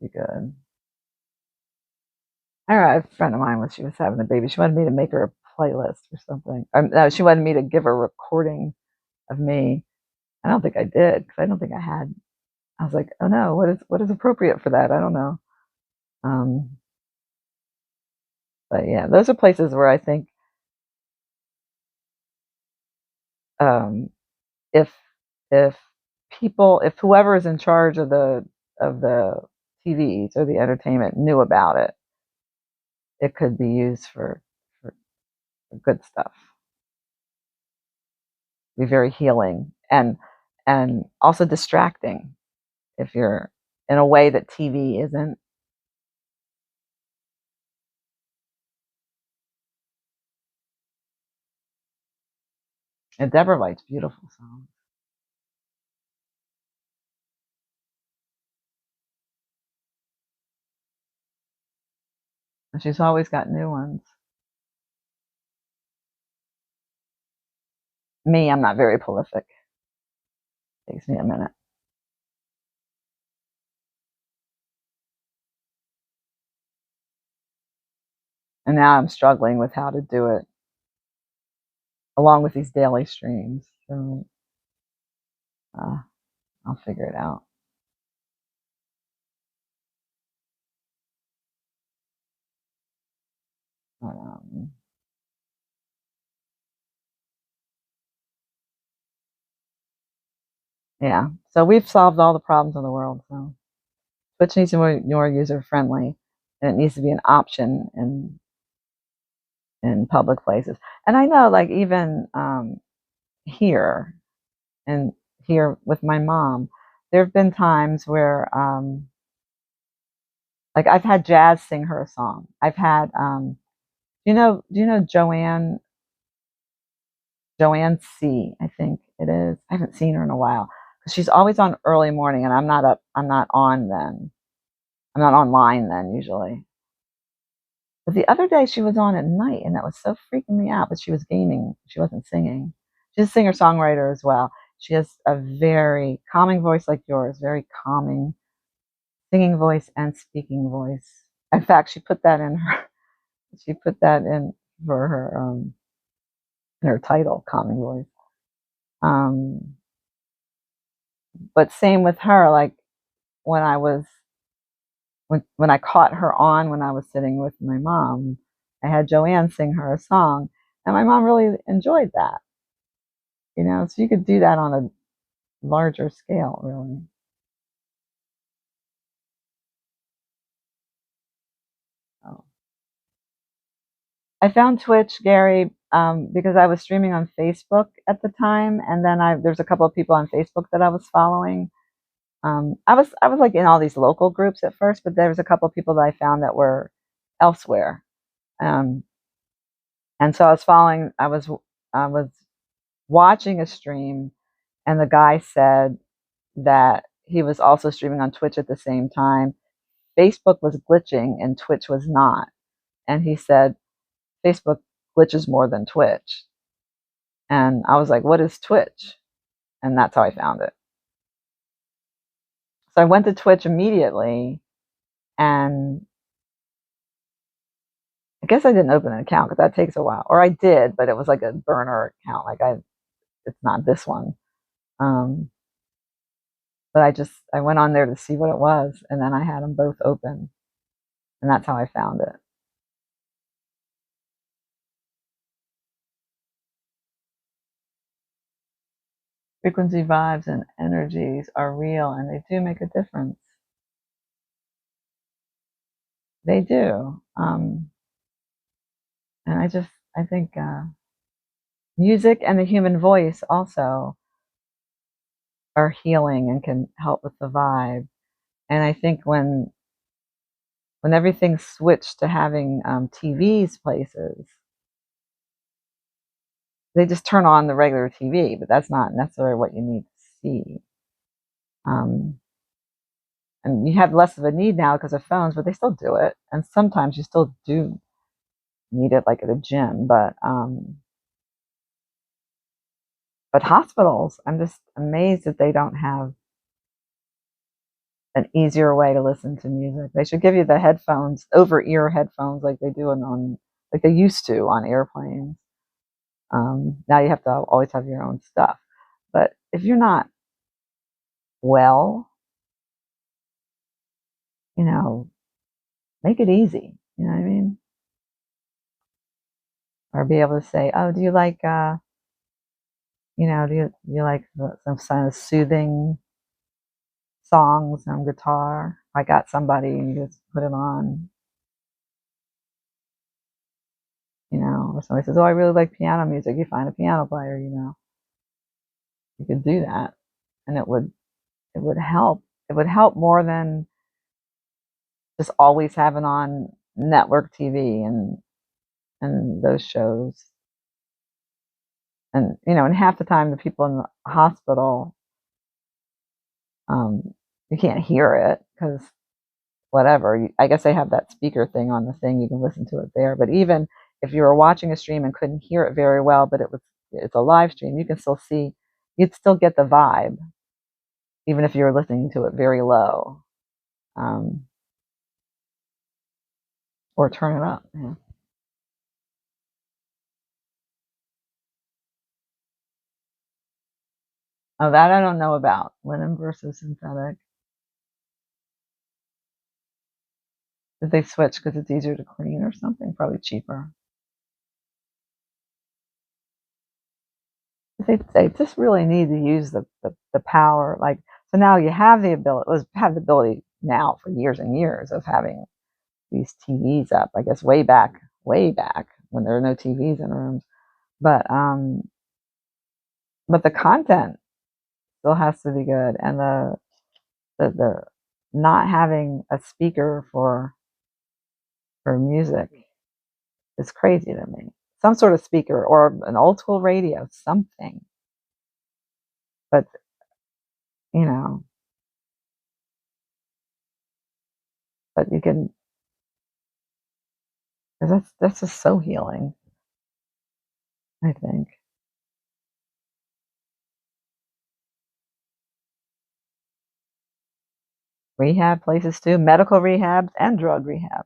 good. I don't know, a friend of mine when she was having a baby, she wanted me to make her a playlist or something. No, she wanted me to give her a recording of me. I don't think I did because I don't think I had. I was like, oh no, what is appropriate for that? I don't know. Um, but yeah, those are places where I think um, if if if whoever is in charge of the TVs or the entertainment knew about it, it could be used for good stuff. Be very healing and also distracting if you're in a way that TV isn't. And Deborah writes beautiful songs. And she's always got new ones. Me, I'm not very prolific. Takes me a minute. And now I'm struggling with how to do it along with these daily streams. So uh, I'll figure it out. Um, yeah. So we've solved all the problems in the world. So Twitch needs to be more user friendly, and it needs to be an option in public places. And I know, like even here and here with my mom, there have been times where like I've had Jazz sing her a song. I've had do you know Joanne C, I think it is. I haven't seen her in a while because she's always on early morning and I'm not on then. I'm not online then usually. But the other day she was on at night and that was so freaking me out, but she was gaming. She wasn't singing. She's a singer-songwriter as well. She has a very calming voice like yours, very calming singing voice and speaking voice. In fact, she put that in for her in her title, calming voice. Um, but same with her, like when I was when I caught her on when I was sitting with my mom, I had Joanne sing her a song, and my mom really enjoyed that. So you could do that on a larger scale, really. So I found Twitch, Gary, because I was streaming on Facebook at the time, and then there's a couple of people on Facebook that I was following. I was like in all these local groups at first, but there was a couple of people that I found that were elsewhere. Um, and so I was watching a stream, and the guy said that he was also streaming on Twitch at the same time, Facebook was glitching and Twitch was not. And he said, Facebook glitches more than Twitch. And I was like, what is Twitch? And that's how I found it. So I went to Twitch immediately, and I guess I didn't open an account because that takes a while. Or I did, but it was like a burner account. It's not this one. But I went on there to see what it was, and then I had them both open, and that's how I found it. Frequency, vibes, and energies are real, and they do make a difference. They do. And I think music and the human voice also are healing and can help with the vibe. And I think when everything switched to having TVs places, they just turn on the regular TV, but that's not necessarily what you need to see. And you have less of a need now because of phones, but they still do it. And sometimes you still do need it, like at a gym. But hospitals, I'm just amazed that they don't have an easier way to listen to music. They should give you the headphones, over-ear headphones, like they do like they used to on airplanes. Now you have to always have your own stuff. But if you're not well, make it easy. You know what I mean? Or be able to say, "Oh, do you like, do you like some kind of soothing songs on guitar? I got somebody, and you just put it on, or somebody says, "Oh, I really like piano music." You find a piano player, you could do that, and it would help. It would help more than just always having on network TV and those shows. And half the time the people in the hospital, you can't hear it because whatever. I guess they have that speaker thing on the thing. You can listen to it there. But even if you were watching a stream and couldn't hear it very well, but it's a live stream, you can still see. You'd still get the vibe, even if you were listening to it very low, or turn it up. Yeah. Oh, that I don't know about. Linen versus synthetic. Did they switch because it's easier to clean or something? Probably cheaper. They just really need to use the power. Like, so now you have the ability now for years and years of having these TVs up. I guess way back when there were no TVs in rooms. But the content still has to be good, and the not having a speaker for music is crazy to me. Some sort of speaker or an old school radio, something. But you know, but you can, because that's just so healing, I think. Rehab places too, medical rehabs and drug rehab.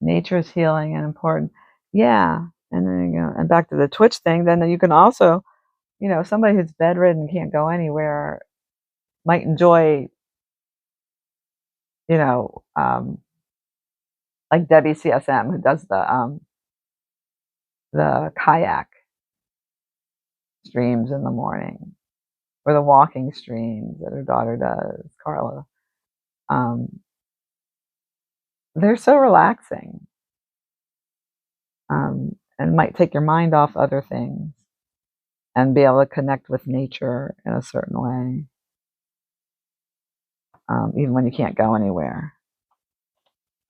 Nature is healing and important. Yeah. And then and back to the Twitch thing, then you can also, somebody who's bedridden, can't go anywhere, might enjoy, you know, um, like Debbie CSM, who does the kayak streams in the morning, or the walking streams that her daughter does, Carla. Um, they're so relaxing, and might take your mind off other things and be able to connect with nature in a certain way, even when you can't go anywhere.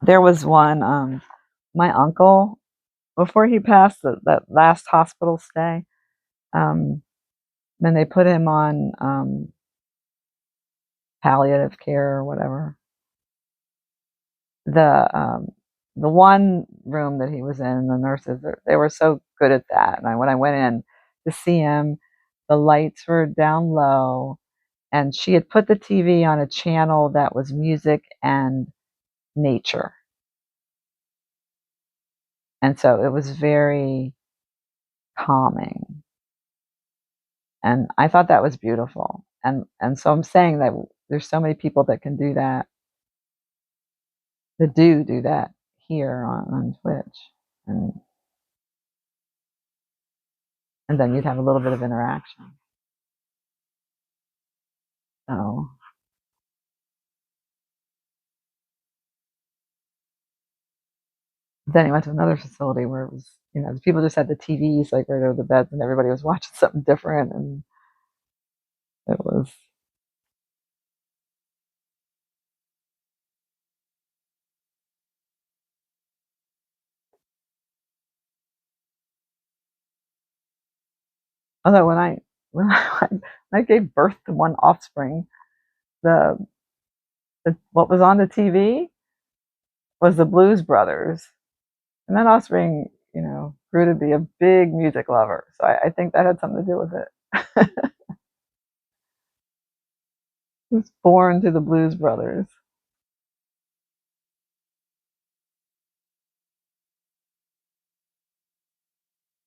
There was one, my uncle, before he passed that last hospital stay, then they put him on palliative care or whatever. The one room that he was in, the nurses, they were so good at that. And when I went in to see him, the lights were down low, and she had put the TV on a channel that was music and nature. And so it was very calming. And I thought that was beautiful. And so I'm saying that there's so many people that can do that, that do that here on Twitch. And and then you'd have a little bit of interaction. So then he went to another facility where it was, the people just had the TVs like right over the beds, and everybody was watching something different, and it was. Although when I gave birth to one offspring, the, what was on the TV was the Blues Brothers, and that offspring, grew to be a big music lover. So I think that had something to do with it. He was born to the Blues Brothers.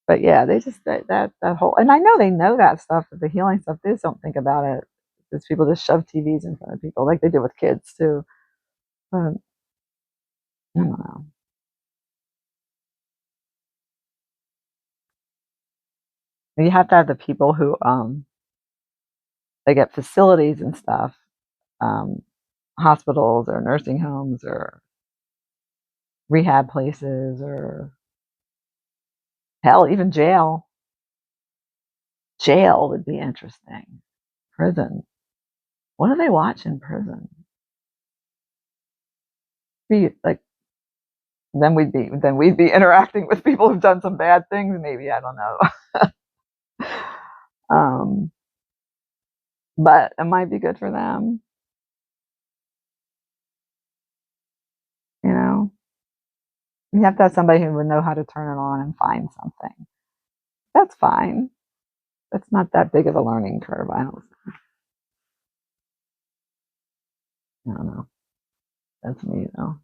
But yeah, they just that whole, and I know they know that stuff, the healing stuff. They just don't think about it. It's people just shove TVs in front of people like they do with kids too. But I don't know. You have to have the people who they get facilities and stuff, um, hospitals or nursing homes or rehab places, or hell, even jail. Jail would be interesting. Prison. What do they watch in prison? Be like, then we'd be interacting with people who've done some bad things. Maybe, I don't know. um, but it might be good for them. You know, you have to have somebody who would know how to turn it on and find something. That's fine. That's not that big of a learning curve. I don't know. That's me though.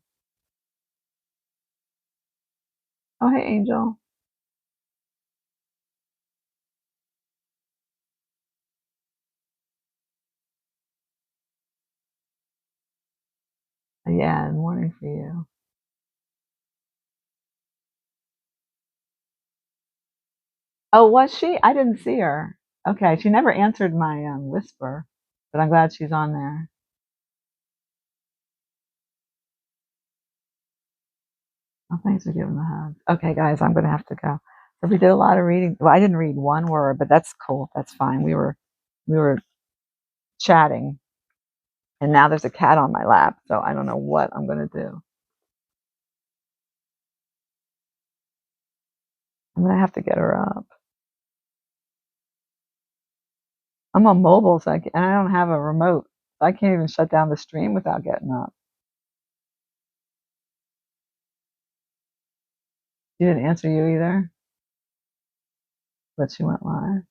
Oh, hey, Angel. Yeah, morning for you. Oh, was she? I didn't see her. Okay, she never answered my whisper, but I'm glad she's on there. Oh, thanks for giving the hug. Okay, guys, I'm gonna have to go. So we did a lot of reading. Well, I didn't read one word, but that's cool. That's fine. We were chatting, and now there's a cat on my lap, so I don't know what I'm gonna do. I'm gonna have to get her up. I'm on mobile, and I don't have a remote. So I can't even shut down the stream without getting up. She didn't answer you either, but she went live.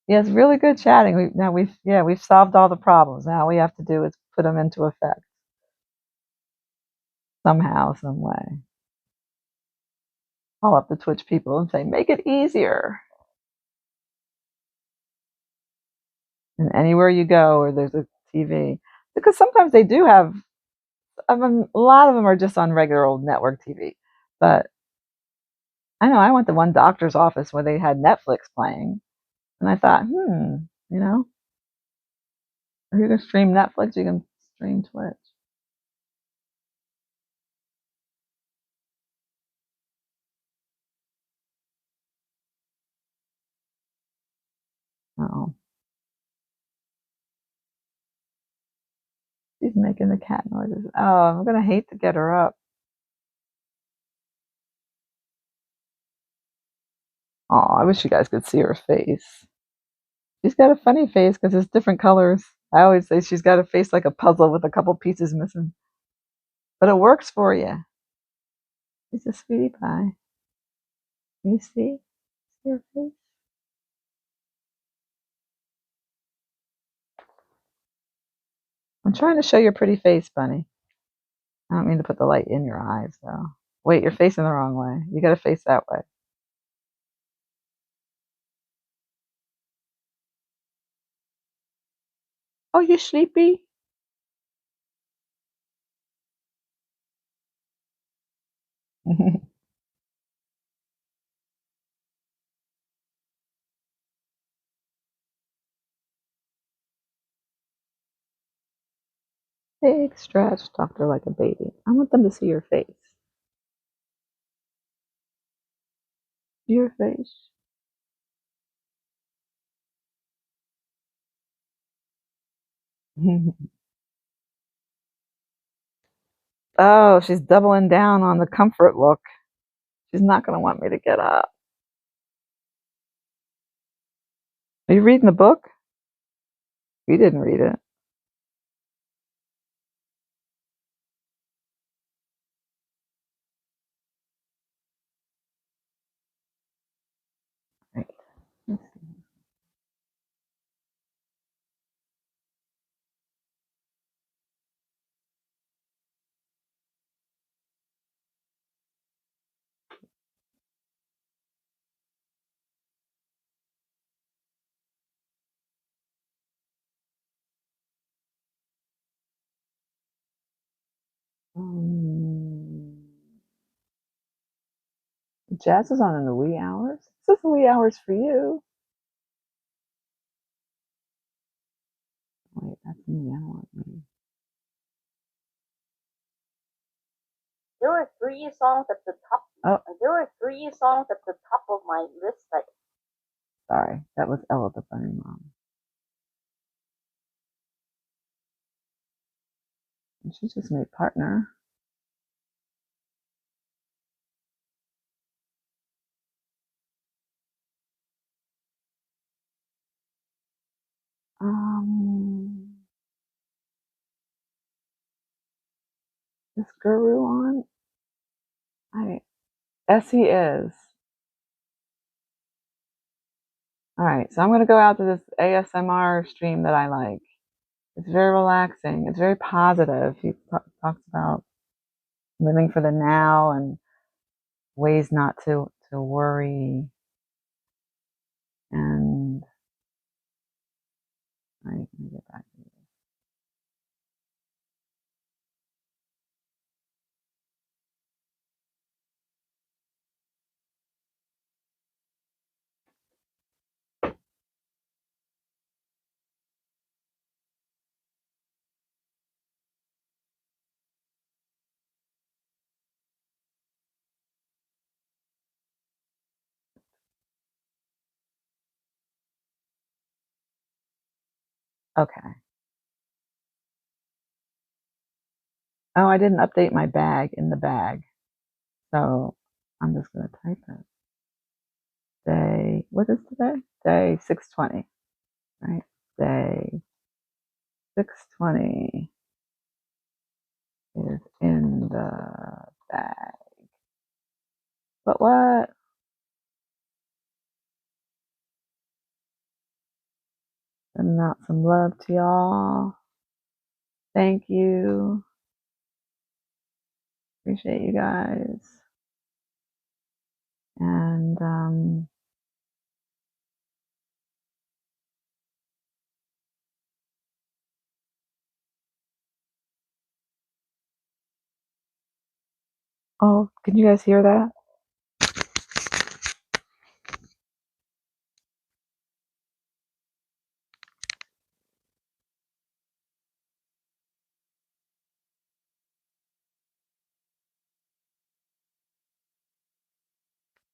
Yeah, it's really good chatting. We've solved all the problems. Now all we have to do is put them into effect somehow, some way. Call up the Twitch people and say, make it easier. And anywhere you go where there's a TV, because sometimes they do have. I mean, a lot of them are just on regular old network TV. But I know I went to one doctor's office where they had Netflix playing, and I thought, you know, if you can stream Netflix, you can stream Twitch. Oh, she's making the cat noises. Oh, I'm gonna hate to get her up. Oh, I wish you guys could see her face. She's got a funny face because it's different colors. I always say she's got a face like a puzzle with a couple pieces missing. But it works for you. She's a sweetie pie. You see? See her face? I'm trying to show your pretty face, Bunny. I don't mean to put the light in your eyes, though. Wait, you're facing the wrong way. You gotta face that way. Oh, you sleepy? Big stretch, talk to her like a baby. I want them to see your face. Your face. Oh, she's doubling down on the comfort look. She's not going to want me to get up. Are you reading the book? You didn't read it. Right. Um, Jazz is on in the wee hours. This is the wee hours for you. Wait, that's me. I don't want me. There were three songs at the top. Oh. There were three songs at the top of my list. Sorry, that was Ella the Bunny Mom. And she just made partner. Is Guru on? Yes, he is. All right, so I'm going to go out to this ASMR stream that I like. It's very relaxing. It's very positive. He talks about living for the now and ways not to worry. And all right, let me get back to you. Okay. Oh, I didn't update my bag in the bag. So I'm just going to type it. Day, what is today? Day 620, right? Day 620 is in the bag. But what? Sending out some love to y'all. Thank you. Appreciate you guys. And oh, can you guys hear that?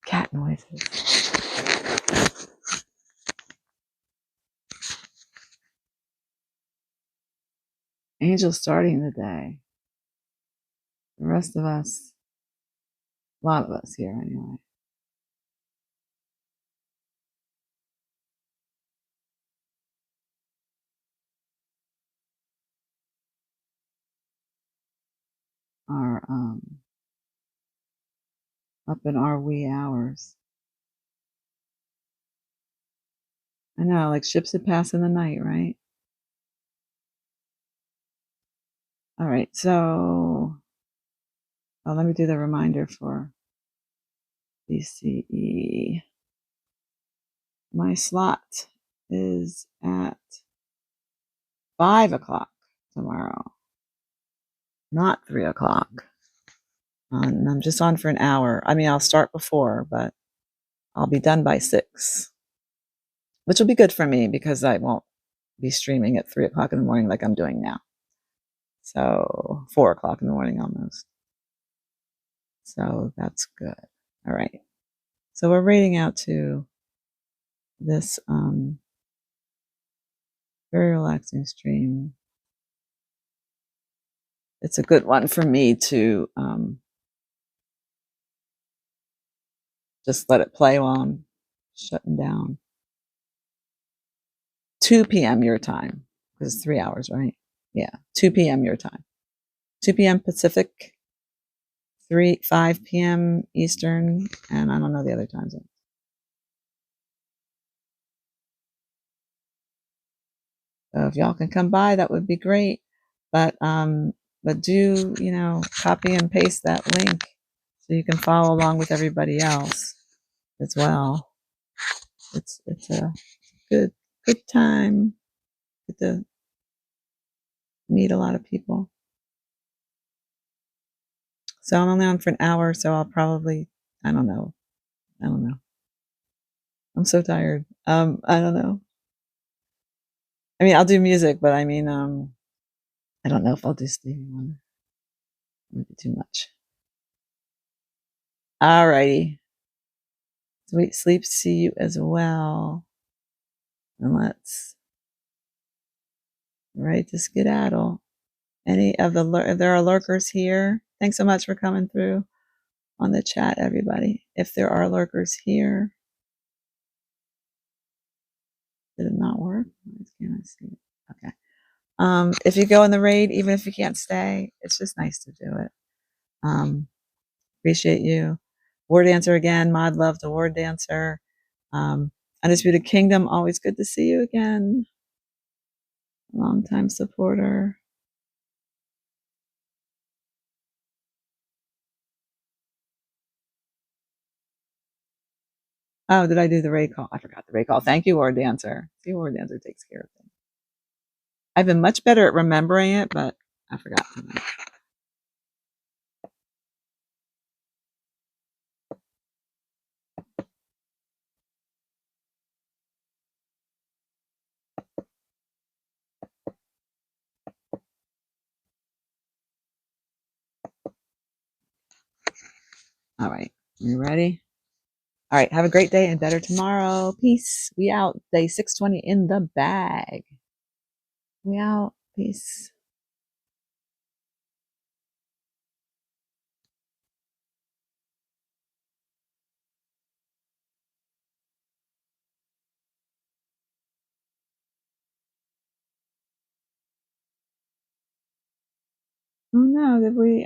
Cat noises. Angel's starting the day. The rest of us, a lot of us here anyway. are up in our wee hours. I know, like ships that pass in the night, right? All right, so let me do the reminder for BCE. My slot is at 5 o'clock tomorrow, not 3 o'clock. And I'm just on for an hour. I mean, I'll start before, but I'll be done by 6, which will be good for me because I won't be streaming at 3 o'clock in the morning like I'm doing now. So 4 o'clock in the morning almost. So that's good. All right. So we're rating out to this very relaxing stream. It's a good one for me to just let it play while I'm shutting down. 2 p.m. your time, because it's 3 hours, right? Yeah, 2 p.m. your time. 2 p.m. Pacific, 5 p.m. Eastern, and I don't know the other time zone. So if y'all can come by, that would be great. But do, copy and paste that link so you can follow along with everybody else as well. It's a good time. Get to meet a lot of people. So I'm only on for an hour, so I'll probably, I don't know. I'm so tired. I don't know. I mean, I'll do music, but I mean, I don't know if I'll do Stevie Wonder. Maybe too much. Alrighty. Sweet sleeps to you as well. And let's to skedaddle. If there are lurkers here, thanks so much for coming through on the chat, everybody. If there are lurkers here, did it not work? Why can't I see it? Okay. If you go in the raid, even if you can't stay, it's just nice to do it. Appreciate you. War Dancer again. Mod love to War Dancer. Undisputed Kingdom, always good to see you again. Long-time supporter. Oh, did I do the raid call? I forgot the raid call. Thank you, War Dancer. See, War Dancer takes care of things. I've been much better at remembering it, but I forgot. All right. You ready? All right. Have a great day and better tomorrow. Peace. We out. Day 620 in the bag. We out. Peace. Oh no, did we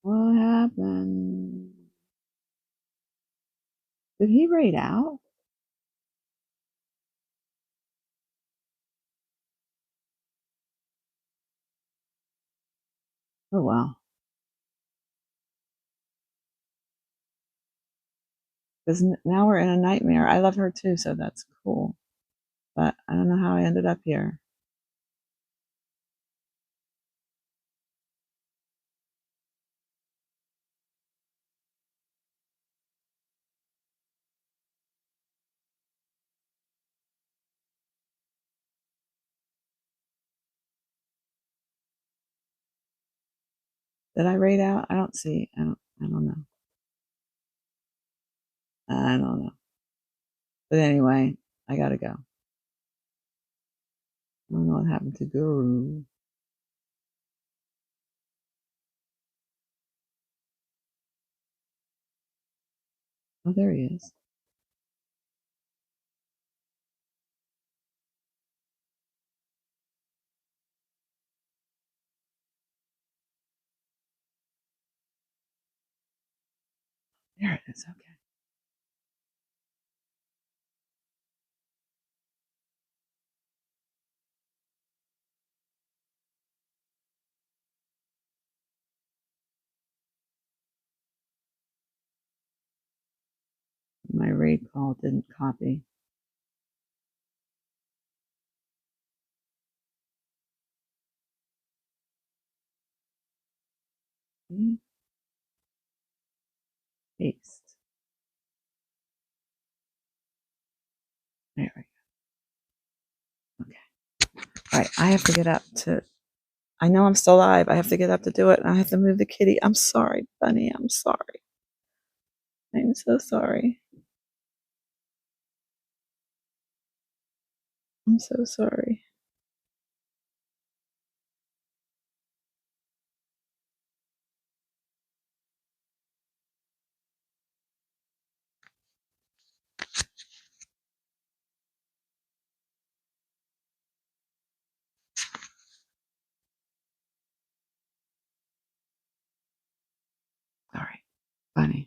what happened? Did he raid out? Oh wow. Because now we're in a nightmare. I love her too, so that's cool. But I don't know how I ended up here. Did I raid out? I don't see. I don't know. I don't know. But anyway, I gotta go. I don't know what happened to Guru. Oh, there he is. There it is. Okay. My raid call didn't copy. Paste. There we go. Okay. All right. I have to get up to. I know I'm still live. I have to get up to do it. And I have to move the kitty. I'm sorry, Bunny. I'm sorry. I'm so sorry. I'm so sorry. All right, Bunny.